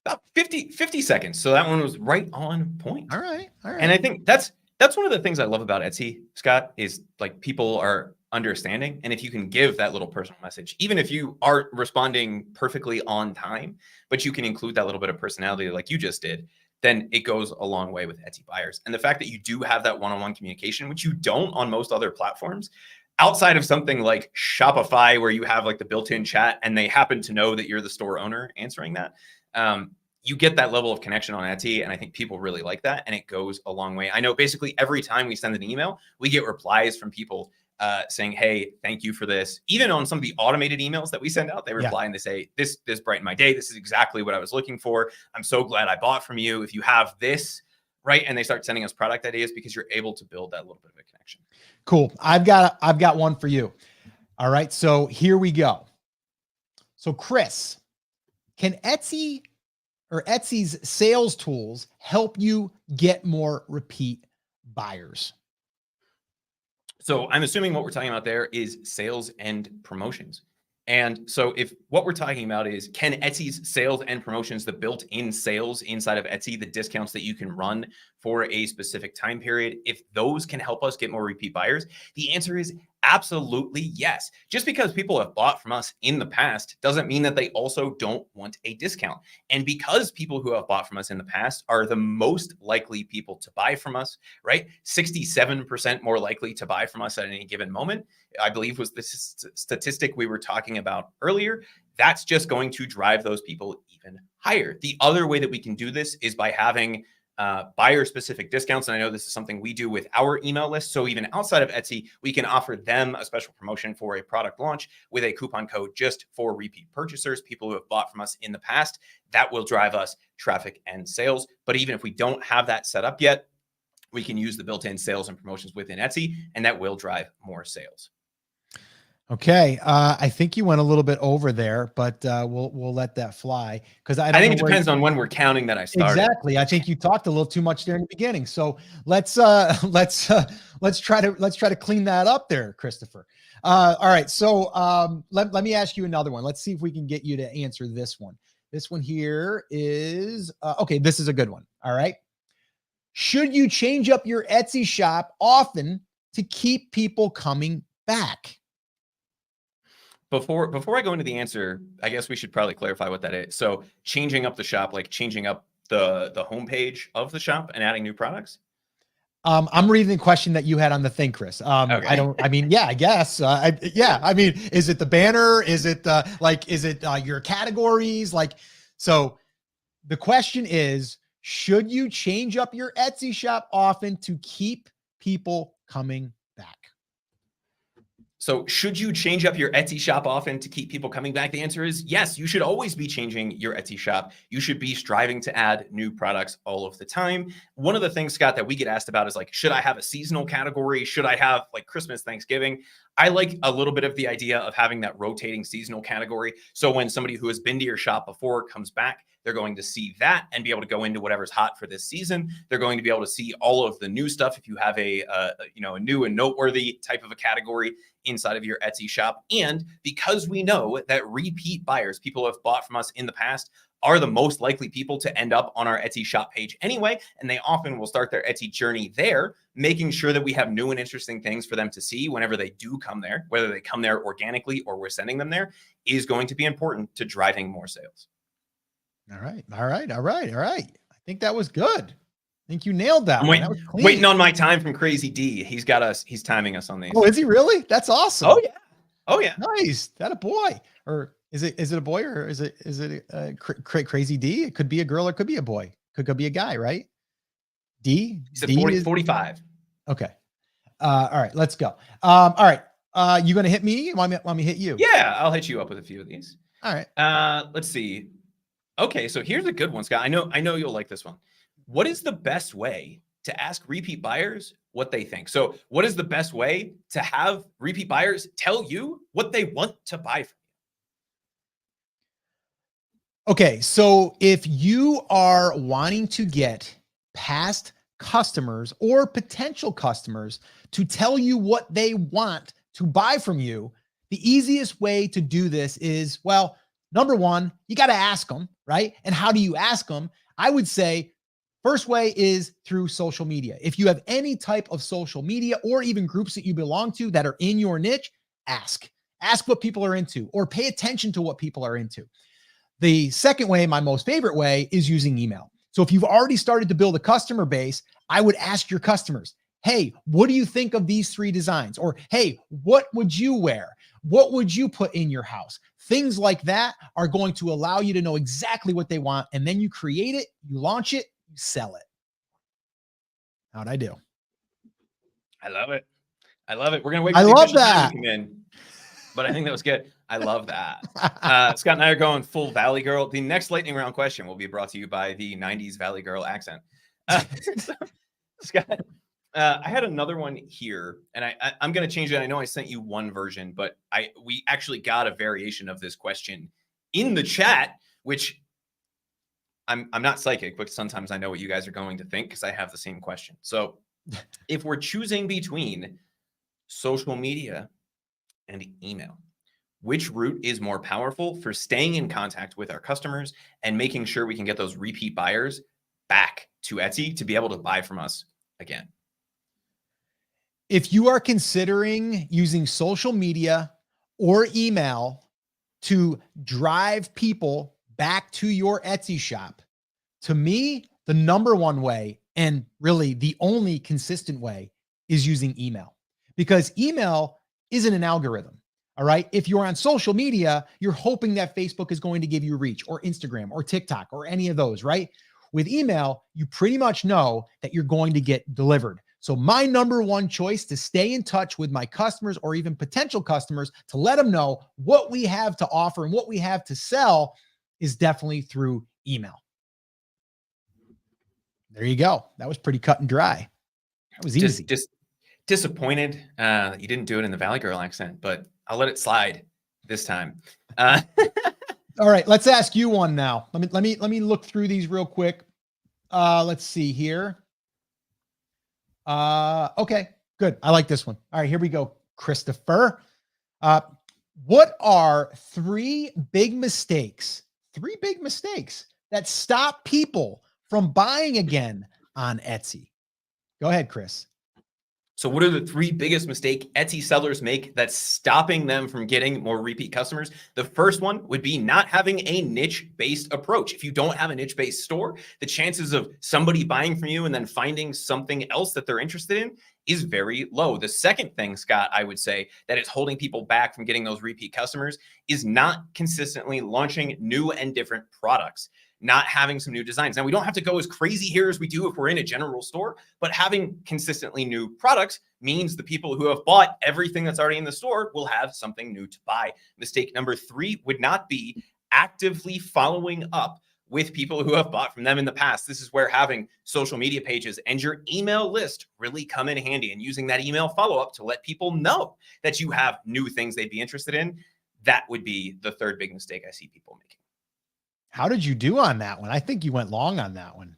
About 50 seconds. So that one was right on point. All right. All right. And I think that's one of the things I love about Etsy, Scott, is like people are understanding. And if you can give that little personal message, even if you aren't responding perfectly on time, but you can include that little bit of personality like you just did, then it goes a long way with Etsy buyers. And the fact that you do have that one-on-one communication, which you don't on most other platforms, outside of something like Shopify, where you have like the built-in chat and they happen to know that you're the store owner answering that, you get that level of connection on Etsy. And I think people really like that. And it goes a long way. I know basically every time we send an email, we get replies from people saying, hey, thank you for this. Even on some of the automated emails that we send out, they reply and they say, this brightened my day. This is exactly what I was looking for. I'm so glad I bought from you. If you have this, right? And they start sending us product ideas because you're able to build that little bit of a connection. Cool. I've got one for you. All right. So here we go. So Chris, can Etsy or Etsy's sales tools help you get more repeat buyers? So I'm assuming what we're talking about there is sales and promotions. And so if what we're talking about is, can Etsy's sales and promotions, the built-in sales inside of Etsy, the discounts that you can run for a specific time period, if those can help us get more repeat buyers, the answer is absolutely yes. Just because people have bought from us in the past doesn't mean that they also don't want a discount. And because people who have bought from us in the past are the most likely people to buy from us, right? 67% more likely to buy from us at any given moment, I believe was the statistic we were talking about earlier. That's just going to drive those people even higher. The other way that we can do this is by having buyer-specific discounts. And I know this is something we do with our email list. So even outside of Etsy, we can offer them a special promotion for a product launch with a coupon code just for repeat purchasers, people who have bought from us in the past. That will drive us traffic and sales. But even if we don't have that set up yet, we can use the built-in sales and promotions within Etsy, and that will drive more sales. Okay. I think you went a little bit over there, but we'll let that fly because I think it depends on when we're counting that I started. Exactly. I think you talked a little too much there in the beginning. So let's try to clean that up there, Christopher. All right. So let me ask you another one. Let's see if we can get you to answer this one. This one here is okay. This is a good one. All right. Should you change up your Etsy shop often to keep people coming back? Before I go into the answer, I guess we should probably clarify what that is. So changing up the shop, like changing up the homepage of the shop and adding new products. I'm reading the question that you had on the thing, Chris. Okay. I guess. Is it the banner? Is it your categories? So the question is, should you change up your Etsy shop often to keep people coming back? So should you change up your Etsy shop often to keep people coming back? The answer is yes. You should always be changing your Etsy shop. You should be striving to add new products all of the time. One of the things, Scott, that we get asked about is like, should I have a seasonal category? Should I have like Christmas, Thanksgiving? I like a little bit of the idea of having that rotating seasonal category. So when somebody who has been to your shop before comes back, they're going to see that and be able to go into whatever's hot for this season. They're going to be able to see all of the new stuff if you have a new and noteworthy type of a category inside of your Etsy shop. And because we know that repeat buyers, people who have bought from us in the past, are the most likely people to end up on our Etsy shop page anyway, and they often will start their Etsy journey there, making sure that we have new and interesting things for them to see whenever they do come there, whether they come there organically or we're sending them there, is going to be important to driving more sales. All right. I think that was good. I think you nailed that. I'm That was clean. waiting on my time from Crazy D. He's got us. He's timing us on these. Oh, is he really? That's awesome. Oh yeah. Oh yeah. Nice. That a boy, or is it a boy, or is it Crazy D? It could be a girl, or it could be a boy. Could be a guy, right? D. He said 45. Okay. All right. Let's go. All right. You gonna hit me? Want me to hit you? Yeah, I'll hit you up with a few of these. All right. Let's see. Okay, so here's a good one, Scott. I know you'll like this one. What is the best way to ask repeat buyers what they think? So what is the best way to have repeat buyers tell you what they want to buy from you? Okay, so if you are wanting to get past customers or potential customers to tell you what they want to buy from you, the easiest way to do this is, well, number one, you got to ask them, right? And how do you ask them? I would say first way is through social media. If you have any type of social media or even groups that you belong to that are in your niche, ask what people are into, or pay attention to what people are into. The second way, my most favorite way, is using email. So if you've already started to build a customer base, I would ask your customers, hey, what do you think of these 3 designs? Or, hey, what would you wear? What would you put in your house? Things like that are going to allow you to know exactly what they want. And then you create it, you launch it, you sell it. How'd I do? I love it. We're going to wait for I the love official time that. to come in. But I think that was good. I love that. Scott and I are going full Valley Girl. The next lightning round question will be brought to you by the 90s Valley Girl accent. So, Scott, I had another one here, and I'm going to change it. I know I sent you one version, but we actually got a variation of this question in the chat, which I'm not psychic, but sometimes I know what you guys are going to think because I have the same question. So if we're choosing between social media and email, which route is more powerful for staying in contact with our customers and making sure we can get those repeat buyers back to Etsy to be able to buy from us again? If you are considering using social media or email to drive people back to your Etsy shop, to me, the number one way, and really the only consistent way, is using email, because email isn't an algorithm. All right. If you're on social media, you're hoping that Facebook is going to give you reach, or Instagram or TikTok or any of those, right? With email, you pretty much know that you're going to get delivered. So my number one choice to stay in touch with my customers or even potential customers to let them know what we have to offer and what we have to sell is definitely through email. There you go. That was pretty cut and dry. That was easy. Just disappointed that you didn't do it in the Valley Girl accent, but I'll let it slide this time. All right, let's ask you one now. Let me look through these real quick. Let's see here. Okay, good. I like this one. All right, here we go, Christopher. What are 3 big mistakes that stop people from buying again on Etsy? Go ahead, Chris. So what are the 3 biggest mistakes Etsy sellers make that's stopping them from getting more repeat customers? The first one would be not having a niche-based approach. If you don't have a niche-based store, the chances of somebody buying from you and then finding something else that they're interested in is very low. The second thing, Scott, I would say that is holding people back from getting those repeat customers is not consistently launching new and different products. not having some new designs. Now, we don't have to go as crazy here as we do if we're in a general store, but having consistently new products means the people who have bought everything that's already in the store will have something new to buy. Mistake number 3 would not be actively following up with people who have bought from them in the past. This is where having social media pages and your email list really come in handy, and using that email follow-up to let people know that you have new things they'd be interested in. That would be the third big mistake I see people making. How did you do on that one? I think you went long on that one.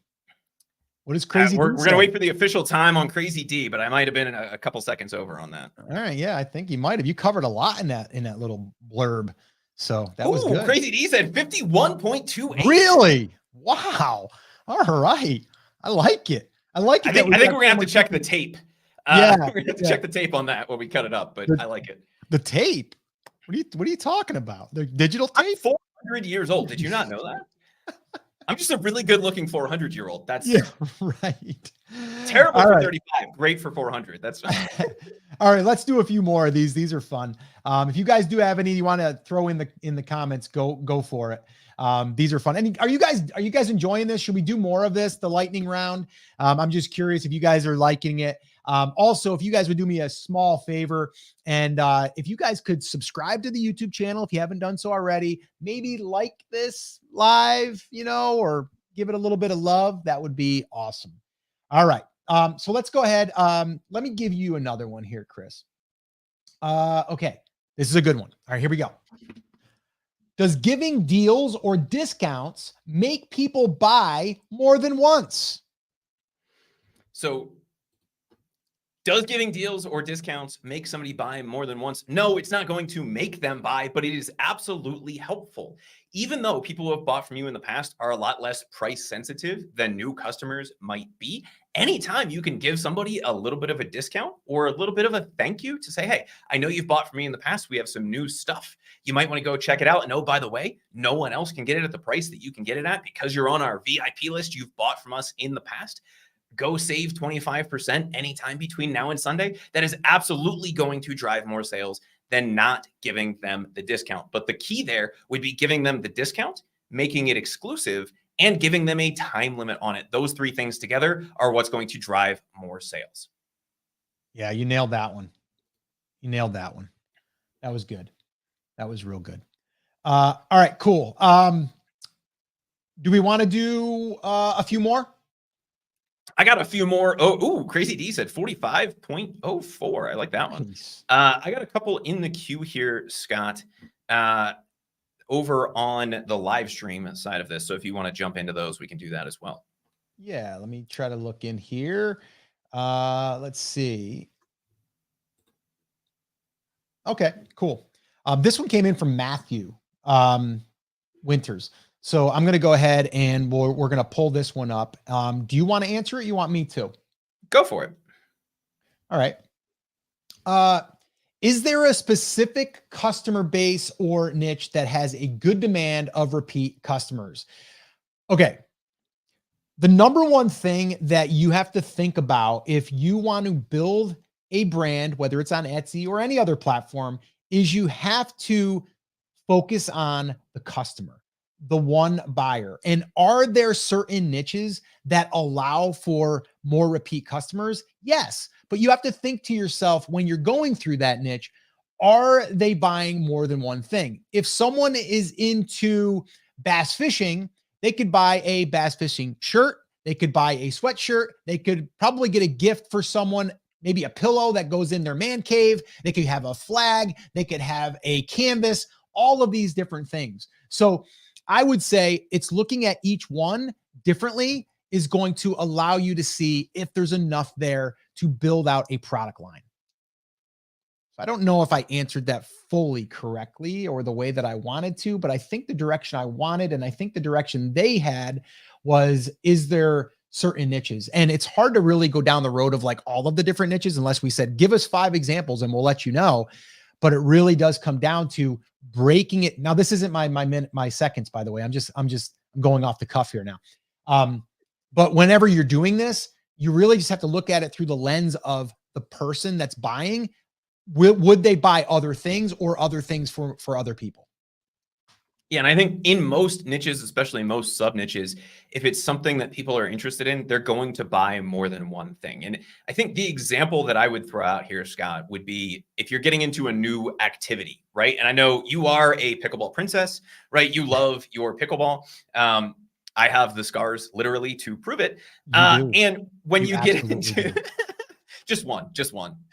What is Crazy D? We're going to wait for the official time on Crazy D, but I might have been a couple seconds over on that. All right. Yeah, I think you might have. You covered a lot in that little blurb. So that was good. Crazy D said 51.28. Really? Wow. All right. I like it. I like it. I think we're going to have to check the tape. Yeah. We're going to have to check the tape on that when we cut it up, but I like it. The tape? What are you talking about? The digital tape? I'm 400 years old. Did you not know that? I'm just a really good looking 400-year-old. That's right. Terrible for 35. Great for 400. That's all right. Let's do a few more of these. These are fun. If you guys do have any you want to throw in the comments, go for it. These are fun. And are you guys enjoying this? Should we do more of this? The lightning round. I'm just curious if you guys are liking it. Also, if you guys would do me a small favor, and if you guys could subscribe to the YouTube channel, if you haven't done so already, maybe like this live, or give it a little bit of love. That would be awesome. All right. So let's go ahead. Let me give you another one here, Chris. Okay. This is a good one. All right, here we go. Does giving deals or discounts make people buy more than once? So, does giving deals or discounts make somebody buy more than once? No, it's not going to make them buy, but it is absolutely helpful. Even though people who have bought from you in the past are a lot less price sensitive than new customers might be, anytime you can give somebody a little bit of a discount or a little bit of a thank you to say, hey, I know you've bought from me in the past. We have some new stuff. You might want to go check it out. And oh, by the way, no one else can get it at the price that you can get it at because you're on our VIP list. You've bought from us in the past. Go save 25% anytime between now and Sunday. That is absolutely going to drive more sales than not giving them the discount. But the key there would be giving them the discount, making it exclusive, and giving them a time limit on it. Those three things together are what's going to drive more sales. Yeah, you nailed that one. You nailed that one. That was good. That was real good. All right, cool. Do we want to do a few more? I got a few more. Crazy D said 45.04. I like that one. Nice. I got a couple in the queue here, Scott, over on the live stream side of this. So if you want to jump into those, we can do that as well. Yeah, let me try to look in here. Let's see. Okay, cool. This one came in from Matthew Winters. So I'm going to go ahead and we're going to pull this one up. Do you want to answer it? You want me to? Go for it. All right. Is there a specific customer base or niche that has a good demand of repeat customers? Okay. The number one thing that you have to think about if you want to build a brand, whether it's on Etsy or any other platform, is you have to focus on the customer, the one buyer. And are there certain niches that allow for more repeat customers? Yes, but you have to think to yourself when you're going through that niche, are they buying more than one thing? If someone is into bass fishing, they could buy a bass fishing shirt. They could buy a sweatshirt. They could probably get a gift for someone, maybe a pillow that goes in their man cave. They could have a flag. They could have a canvas, all of these different things. So I would say it's looking at each one differently is going to allow you to see if there's enough there to build out a product line. So I don't know if I answered that fully correctly or the way that I wanted to, but I think the direction I wanted and I think the direction they had was, is there certain niches? And it's hard to really go down the road of like all of the different niches unless we said, give us 5 examples and we'll let you know. But it really does come down to breaking it. Now, this isn't my seconds, by the way. I'm going off the cuff here now. But whenever you're doing this, you really just have to look at it through the lens of the person that's buying. Would they buy other things or other things for other people? Yeah, and I think in most niches, especially most sub niches, if it's something that people are interested in, they're going to buy more than one thing. And I think the example that I would throw out here, Scott, would be if you're getting into a new activity, right? And I know you are a pickleball princess, right? You love your pickleball. I have the scars literally to prove it. You do. And when You you get absolutely into do. just one,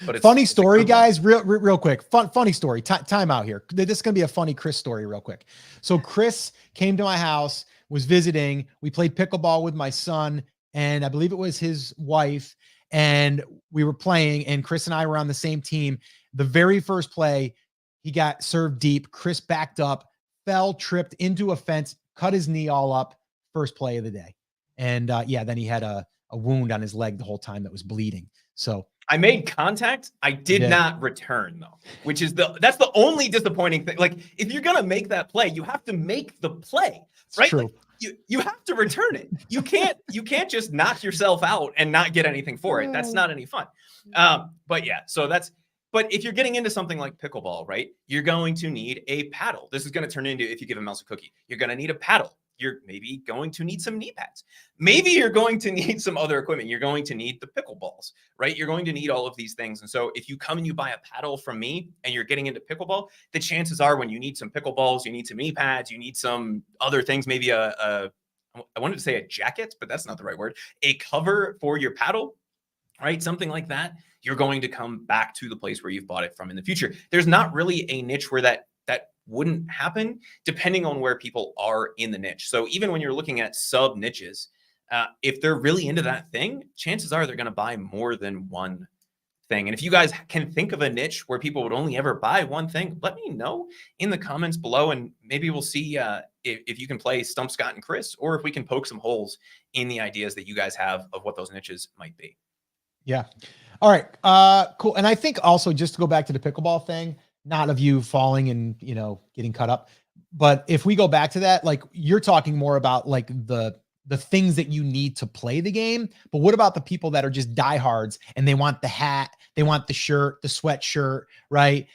but Funny it's a story, good one. guys. Real quick. Funny story. Time out here. This is gonna be a funny Chris story, real quick. So Chris came to my house, was visiting. We played pickleball with my son, and I believe it was his wife. And we were playing, and Chris and I were on the same team. The very first play, he got served deep. Chris backed up, fell, tripped into a fence, cut his knee all up. First play of the day, and yeah, then he had a wound on his leg the whole time that was bleeding. So I made contact. I you did did. not return though, which is that's the only disappointing thing. Like if you're gonna make that play, you have to make the play, It's right? true. Like you have to return it. You can't just knock yourself out and not get anything for it. That's not any fun. But yeah, so but if you're getting into something like pickleball, right? You're going to need a paddle. This is going to turn into if you give a mouse a cookie, you're going to need a paddle. You're maybe going to need some knee pads. Maybe you're going to need some other equipment. You're going to need the pickleballs, right? You're going to need all of these things. And so if you come and you buy a paddle from me and you're getting into pickleball, the chances are when you need some pickleballs, you need some knee pads, you need some other things, maybe I wanted to say a jacket, but that's not the right word, a cover for your paddle, right? Something like that. You're going to come back to the place where you've bought it from in the future. There's not really a niche where that wouldn't happen, depending on where people are in the niche. So even when you're looking at sub niches, if they're really into that thing, chances are they're going to buy more than one thing. And if you guys can think of a niche where people would only ever buy one thing, let me know in the comments below, and maybe we'll see if you can play Stump Scott and Chris, or if we can poke some holes in the ideas that you guys have of what those niches might be. Yeah. All right. Cool. And I think also just to go back to the pickleball thing, not of you falling and, getting cut up, but if we go back to that, like you're talking more about like the things that you need to play the game. But what about the people that are just diehards and they want the hat, they want the shirt, the sweatshirt, right?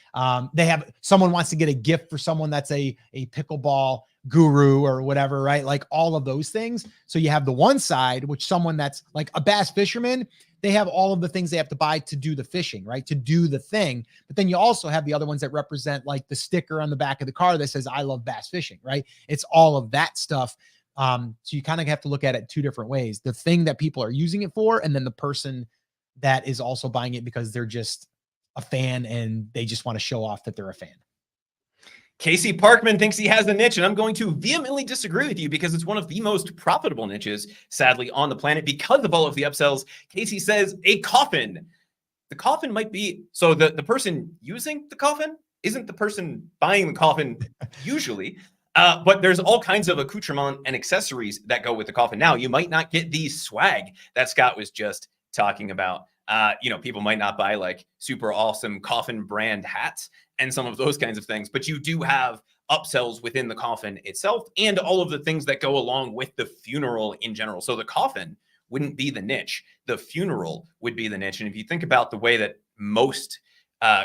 They have someone wants to get a gift for someone that's a pickleball guru or whatever, right? Like all of those things. So you have the one side, which someone that's like a bass fisherman, they have all of the things they have to buy to do the fishing, right? To do the thing. But then you also have the other ones that represent like the sticker on the back of the car that says, I love bass fishing, right? It's all of that stuff. So you kind of have to look at it two different ways. The thing that people are using it for, and then the person that is also buying it because they're just a fan and they just want to show off that they're a fan. Casey Parkman thinks he has a niche, and I'm going to vehemently disagree with you because it's one of the most profitable niches, sadly, on the planet because of all of the upsells. Casey says a coffin. The coffin might be, so the person using the coffin isn't the person buying the coffin usually, but there's all kinds of accoutrement and accessories that go with the coffin. Now, you might not get the swag that Scott was just talking about. People might not buy like super awesome coffin brand hats and some of those kinds of things, but you do have upsells within the coffin itself and all of the things that go along with the funeral in general. So the coffin wouldn't be the niche. The funeral would be the niche. And if you think about the way that most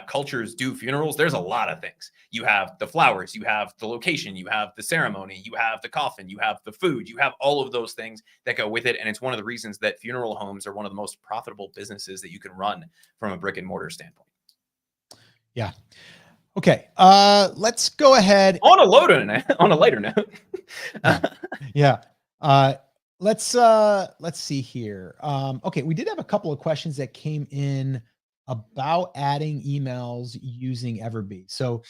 cultures do funerals, there's a lot of things. You have the flowers, you have the location, you have the ceremony, you have the coffin, you have the food, you have all of those things that go with it. And it's one of the reasons that funeral homes are one of the most profitable businesses that you can run from a brick and mortar standpoint. Yeah. Okay. Let's go ahead. On a lighter note. Yeah. Let's see here. Okay. We did have a couple of questions that came in about adding emails using Everbee. So,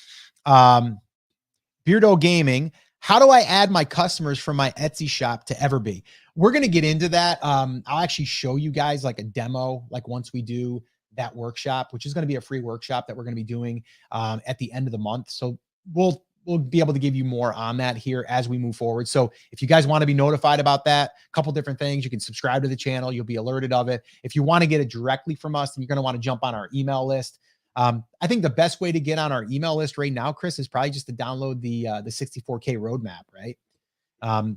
Beardo Gaming, how do I add my customers from my Etsy shop to Everbee? We're going to get into that. I'll actually show you guys like a demo, like once we do that workshop, which is going to be a free workshop that we're going to be doing at the end of the month. So we'll be able to give you more on that here as we move forward. So if you guys want to be notified about that, a couple different things, you can subscribe to the channel. You'll be alerted of it. If you want to get it directly from us, then you're going to want to jump on our email list. I think the best way to get on our email list right now, Chris, is probably just to download the 64K roadmap, right?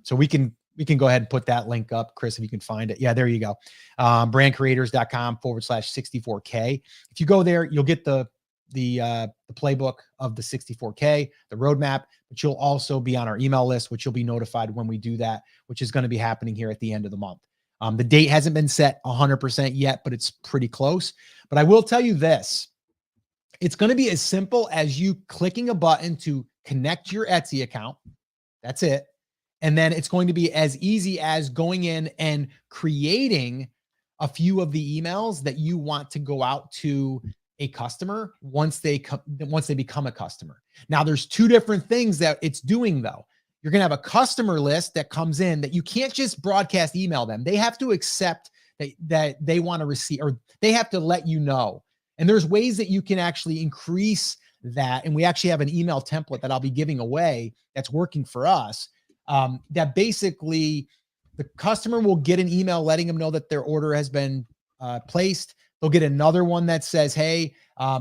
So we can go ahead and put that link up, Chris, if you can find it. Yeah, there you go. Brandcreators.com/64K. If you go there, you'll get the playbook of the 64K, the roadmap. but you'll also be on our email list, which you'll be notified when we do that, which is going to be happening here at the end of the month. The date hasn't been set 100% yet, but it's pretty close. But I will tell you this. It's going to be as simple as you clicking a button to connect your Etsy account. That's it. And then it's going to be as easy as going in and creating a few of the emails that you want to go out to a customer once they become a customer. Now, there's two different things that it's doing though. You're going to have a customer list that comes in that you can't just broadcast email them. They have to accept that they want to receive, or they have to let you know. And there's ways that you can actually increase that. And we actually have an email template that I'll be giving away that's working for us. That basically the customer will get an email letting them know that their order has been placed. They'll get another one that says, hey,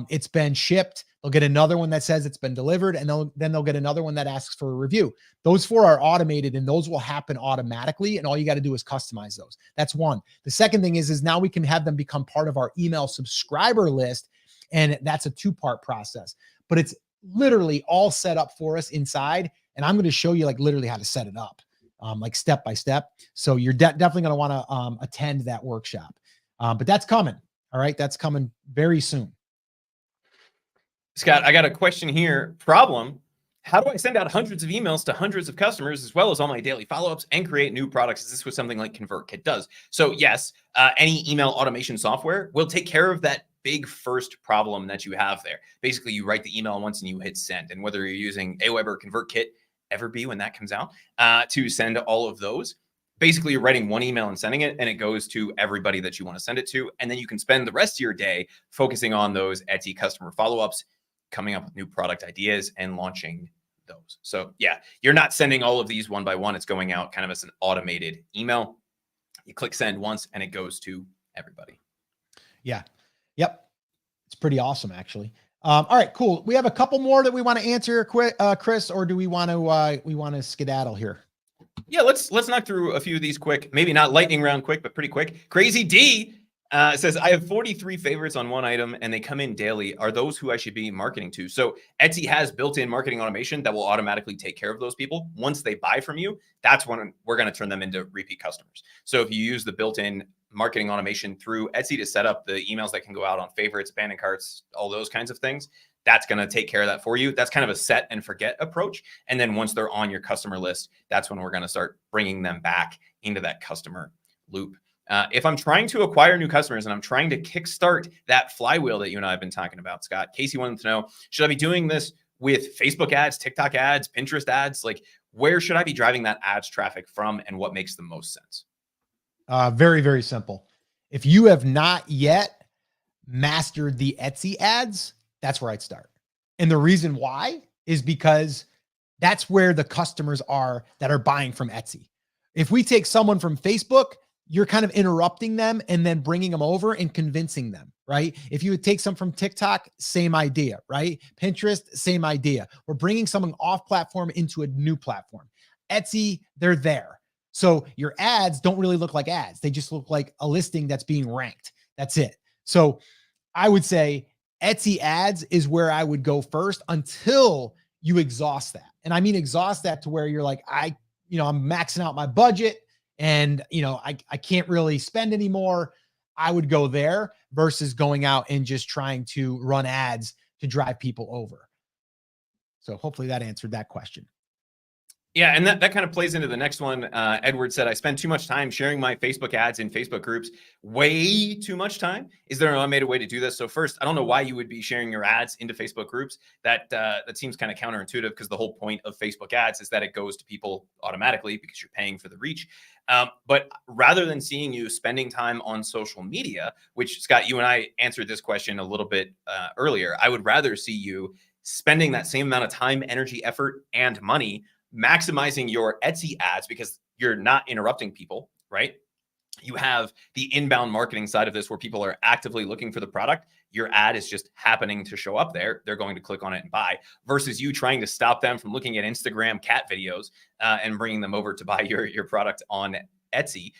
it's been shipped. They'll get another one that says it's been delivered. And then they'll get another one that asks for a review. Those 4 are automated and those will happen automatically. And all you got to do is customize those. That's one. The second thing is now we can have them become part of our email subscriber list. And that's a 2-part process, but it's literally all set up for us inside. And I'm going to show you like literally how to set it up, like step by step. So you're definitely going to want to attend that workshop. But that's coming. All right. That's coming very soon. Scott, I got a question here. Problem. How do I send out hundreds of emails to hundreds of customers as well as all my daily follow-ups and create new products? Is this what something like ConvertKit does? So yes, any email automation software will take care of that big first problem that you have there. Basically, you write the email once and you hit send. And whether you're using Aweber or ConvertKit, Everbee when that comes out, to send all of those, basically you're writing one email and sending it, and it goes to everybody that you want to send it to. And then you can spend the rest of your day focusing on those Etsy customer follow-ups, coming up with new product ideas and launching those. So yeah, you're not sending all of these one by one. It's going out kind of as an automated email. You click send once and it goes to everybody. Yeah. Yep. It's pretty awesome, actually. All right, cool. We have a couple more that we want to answer, Chris, or do we want to skedaddle here? Yeah, let's knock through a few of these quick. Maybe not lightning round quick, but pretty quick. Crazy D says, I have 43 favorites on one item and they come in daily. Are those who I should be marketing to? So Etsy has built-in marketing automation that will automatically take care of those people. Once they buy from you, that's when we're going to turn them into repeat customers. So if you use the built-in marketing automation through Etsy to set up the emails that can go out on favorites, abandoned carts, all those kinds of things, that's going to take care of that for you. That's kind of a set and forget approach. And then once they're on your customer list, that's when we're going to start bringing them back into that customer loop. If I'm trying to acquire new customers and I'm trying to kickstart that flywheel that you and I have been talking about, Scott, Casey wanted to know, should I be doing this with Facebook ads, TikTok ads, Pinterest ads? Like, where should I be driving that ads traffic from and what makes the most sense? Very, very simple. If you have not yet mastered the Etsy ads, that's where I'd start. And the reason why is because that's where the customers are that are buying from Etsy. If we take someone from Facebook, you're kind of interrupting them and then bringing them over and convincing them, right? If you would take some from TikTok, same idea, right? Pinterest, same idea. We're bringing someone off platform into a new platform. Etsy, they're there. So your ads don't really look like ads. They just look like a listing that's being ranked. That's it. So I would say Etsy ads is where I would go first until you exhaust that. And I mean, exhaust that to where you're like, I'm maxing out my budget and, I can't really spend anymore. I would go there versus going out and just trying to run ads to drive people over. So hopefully that answered that question. Yeah, and that kind of plays into the next one. Edward said, I spend too much time sharing my Facebook ads in Facebook groups. Way too much time. Is there an automated way to do this? So first, I don't know why you would be sharing your ads into Facebook groups. That seems kind of counterintuitive because the whole point of Facebook ads is that it goes to people automatically because you're paying for the reach. But rather than seeing you spending time on social media, which, Scott, you and I answered this question a little bit earlier, I would rather see you spending that same amount of time, energy, effort, and money maximizing your Etsy ads because you're not interrupting people, right? You have the inbound marketing side of this where people are actively looking for the product. Your ad is just happening to show up there. They're going to click on it and buy versus you trying to stop them from looking at Instagram cat videos and bringing them over to buy your product on Etsy.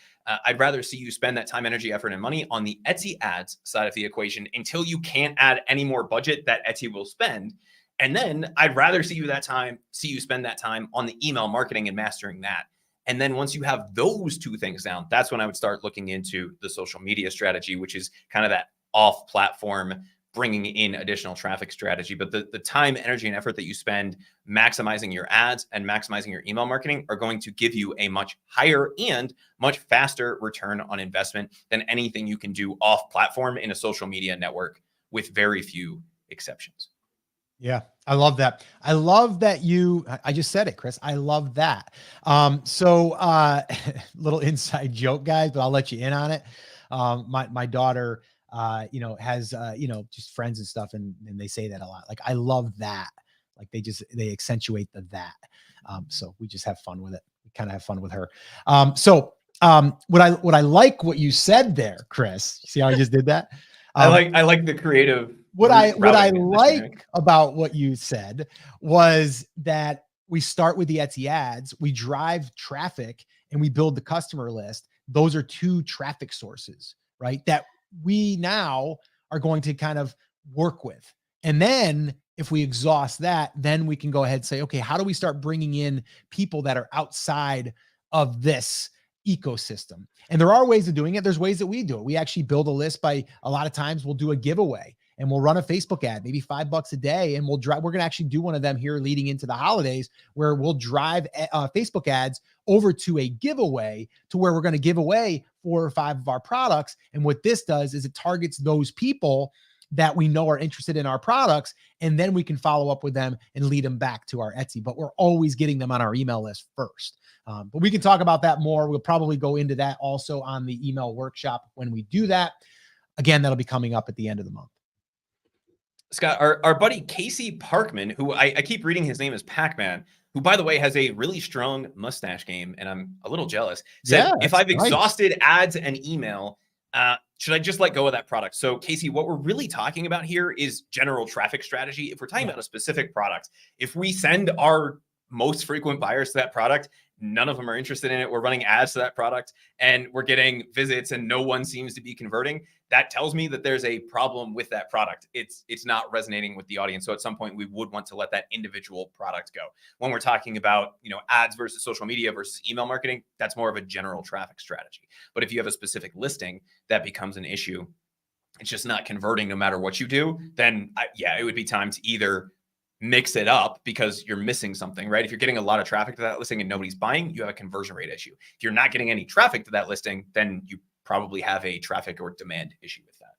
I'd rather see you spend that time, energy, effort, and money on the Etsy ads side of the equation until you can't add any more budget that Etsy will spend. And then I'd rather see you spend that time on the email marketing and mastering that. And then once you have those two things down, that's when I would start looking into the social media strategy, which is kind of that off platform, bringing in additional traffic strategy. But the time, energy, and effort that you spend maximizing your ads and maximizing your email marketing are going to give you a much higher and much faster return on investment than anything you can do off platform in a social media network, with very few exceptions. Yeah, I love that. I love that I just said it, Chris. I love that. Little inside joke, guys, but I'll let you in on it. My daughter, has, just friends and stuff. And they say that a lot. Like, I love that. Like, they accentuate that. So we just have fun with it. We kind of have fun with her. What I like what you said there, Chris, see how I just did that? I like the creative. What I like about what you said was that we start with the Etsy ads, we drive traffic, and we build the customer list. Those are two traffic sources, right? That we now are going to kind of work with. And then if we exhaust that, then we can go ahead and say, okay, how do we start bringing in people that are outside of this ecosystem? And there are ways of doing it. There's ways that we do it. We actually build a list by, a lot of times we'll do a giveaway and we'll run a Facebook ad, maybe $5 a day. And we're going to actually do one of them here leading into the holidays, where we'll drive Facebook ads over to a giveaway, to where we're going to give away 4 or 5 of our products. And what this does is it targets those people that we know are interested in our products. And then we can follow up with them and lead them back to our Etsy, but we're always getting them on our email list first. But we can talk about that more. We'll probably go into that also on the email workshop when we do that. Again, that'll be coming up at the end of the month. Scott, our buddy Casey Parkman, who I keep reading his name as Pac-Man, who, by the way, has a really strong mustache game, and I'm a little jealous, said, if I've exhausted ads and email, should I just let go of that product? So, Casey, what we're really talking about here is general traffic strategy. If we're talking about a specific product, if we send our most frequent buyers to that product, none of them are interested in it, we're running ads to that product, and we're getting visits and no one seems to be converting, that tells me that there's a problem with that product. It's not resonating with the audience. So at some point we would want to let that individual product go. When we're talking about, ads versus social media versus email marketing, that's more of a general traffic strategy. But if you have a specific listing that becomes an issue, it's just not converting no matter what you do, then it would be time to either mix it up, because you're missing something, right? If you're getting a lot of traffic to that listing and nobody's buying, you have a conversion rate issue. If you're not getting any traffic to that listing, then you probably have a traffic or demand issue with that.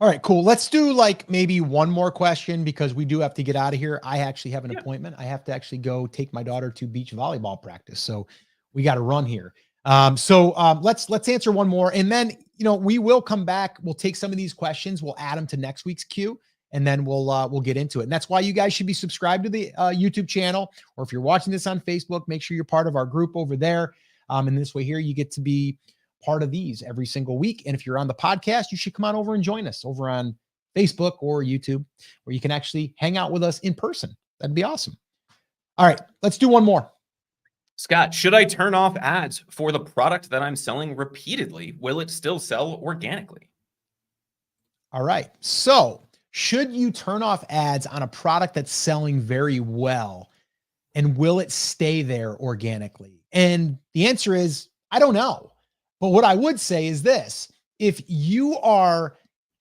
All right, cool. Let's do maybe one more question, because we do have to get out of here. I actually have an appointment. I have to actually go take my daughter to beach volleyball practice. So we got to run here. Let's answer one more, and then, we will come back. We'll take some of these questions. We'll add them to next week's queue, and then we'll get into it. And that's why you guys should be subscribed to the YouTube channel, or if you're watching this on Facebook, make sure you're part of our group over there. And this way here, you get to be part of these every single week. And if you're on the podcast, you should come on over and join us over on Facebook or YouTube, where you can actually hang out with us in person. That'd be awesome. All right, let's do one more. Scott, should I turn off ads for the product that I'm selling repeatedly? Will it still sell organically? All right. So, should you turn off ads on a product that's selling very well, and will it stay there organically? And the answer is, I don't know. But what I would say is this: if you are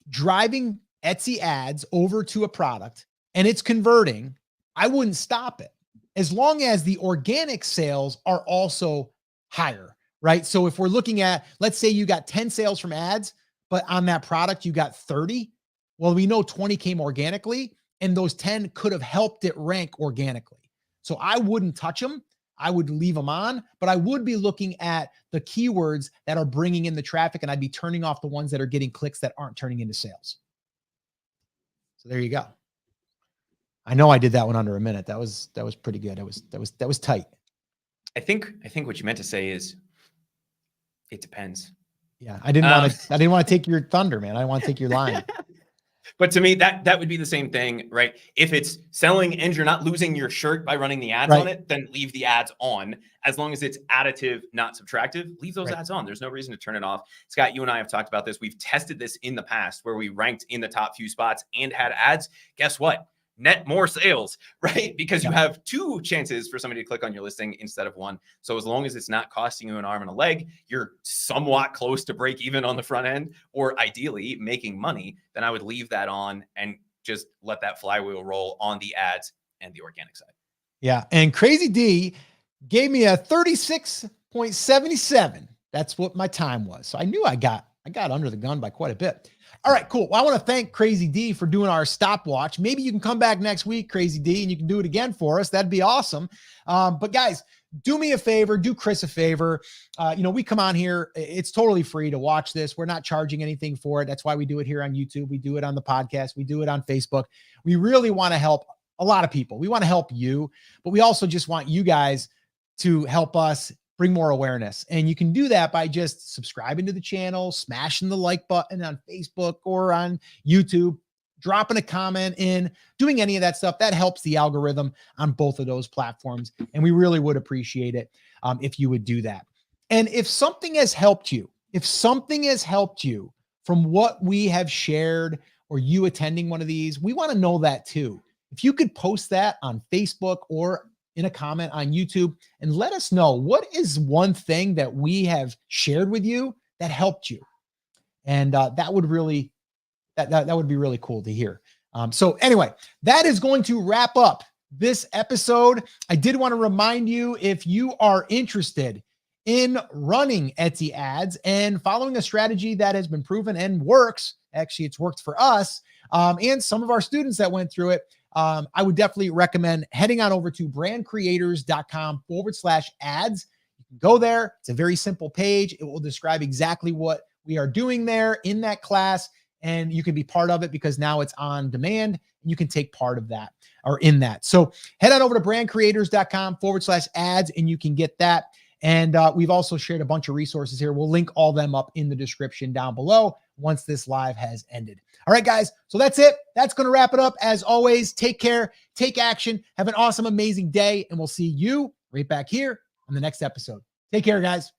driving Etsy ads over to a product and it's converting, I wouldn't stop it, as long as the organic sales are also higher, right? So if we're looking at, let's say you got 10 sales from ads, but on that product you got 30. Well, we know 20 came organically, and those 10 could have helped it rank organically. So I wouldn't touch them. I would leave them on, but I would be looking at the keywords that are bringing in the traffic, and I'd be turning off the ones that are getting clicks that aren't turning into sales. So there you go. I know I did that one under a minute. That was pretty good. That was tight. I think what you meant to say is, it depends. Yeah, I didn't want to take your thunder, man. I want to take your line. But to me, that would be the same thing, right? If it's selling and you're not losing your shirt by running the ads on it, then leave the ads on. As long as it's additive, not subtractive, leave those ads on. There's no reason to turn it off. Scott, you and I have talked about this. We've tested this in the past, where we ranked in the top few spots and had ads. Guess what? net more sales, right? Because you Yeah. have two chances for somebody to click on your listing instead of one. So as long as it's not costing you an arm and a leg, you're somewhat close to break even on the front end, or ideally making money, then I would leave that on and just let that flywheel roll on the ads and the organic side. Yeah. And Crazy D gave me a 36.77. That's what my time was. So I knew I got under the gun by quite a bit. All right, cool. Well, I want to thank Crazy D for doing our stopwatch. Maybe you can come back next week, Crazy D, and you can do it again for us. That'd be awesome. But guys, do me a favor, do Chris a favor. We come on here. It's totally free to watch this. We're not charging anything for it. That's why we do it here on YouTube. We do it on the podcast. We do it on Facebook. We really want to help a lot of people. We want to help you, but we also just want you guys to help us bring more awareness. And you can do that by just subscribing to the channel, smashing the like button on Facebook or on YouTube, dropping a comment in, doing any of that stuff. That helps the algorithm on both of those platforms. And we really would appreciate it if you would do that. And if something has helped you from what we have shared or you attending one of these, we want to know that too. If you could post that on Facebook or in a comment on YouTube and let us know what is one thing that we have shared with you that helped you. And that would really, that would be really cool to hear. So anyway, that is going to wrap up this episode. I did want to remind you, if you are interested in running Etsy ads and following a strategy that has been proven and works, actually it's worked for us and some of our students that went through it, I would definitely recommend heading on over to brandcreators.com/ads. You can go there. It's a very simple page. It will describe exactly what we are doing there in that class, and you can be part of it because now it's on demand and you can take part of that or in that. So head on over to brandcreators.com/ads and you can get that. And we've also shared a bunch of resources here. We'll link all them up in the description down below once this live has ended. All right, guys. So that's it. That's going to wrap it up. As always, take care, take action, have an awesome, amazing day, and we'll see you right back here on the next episode. Take care, guys.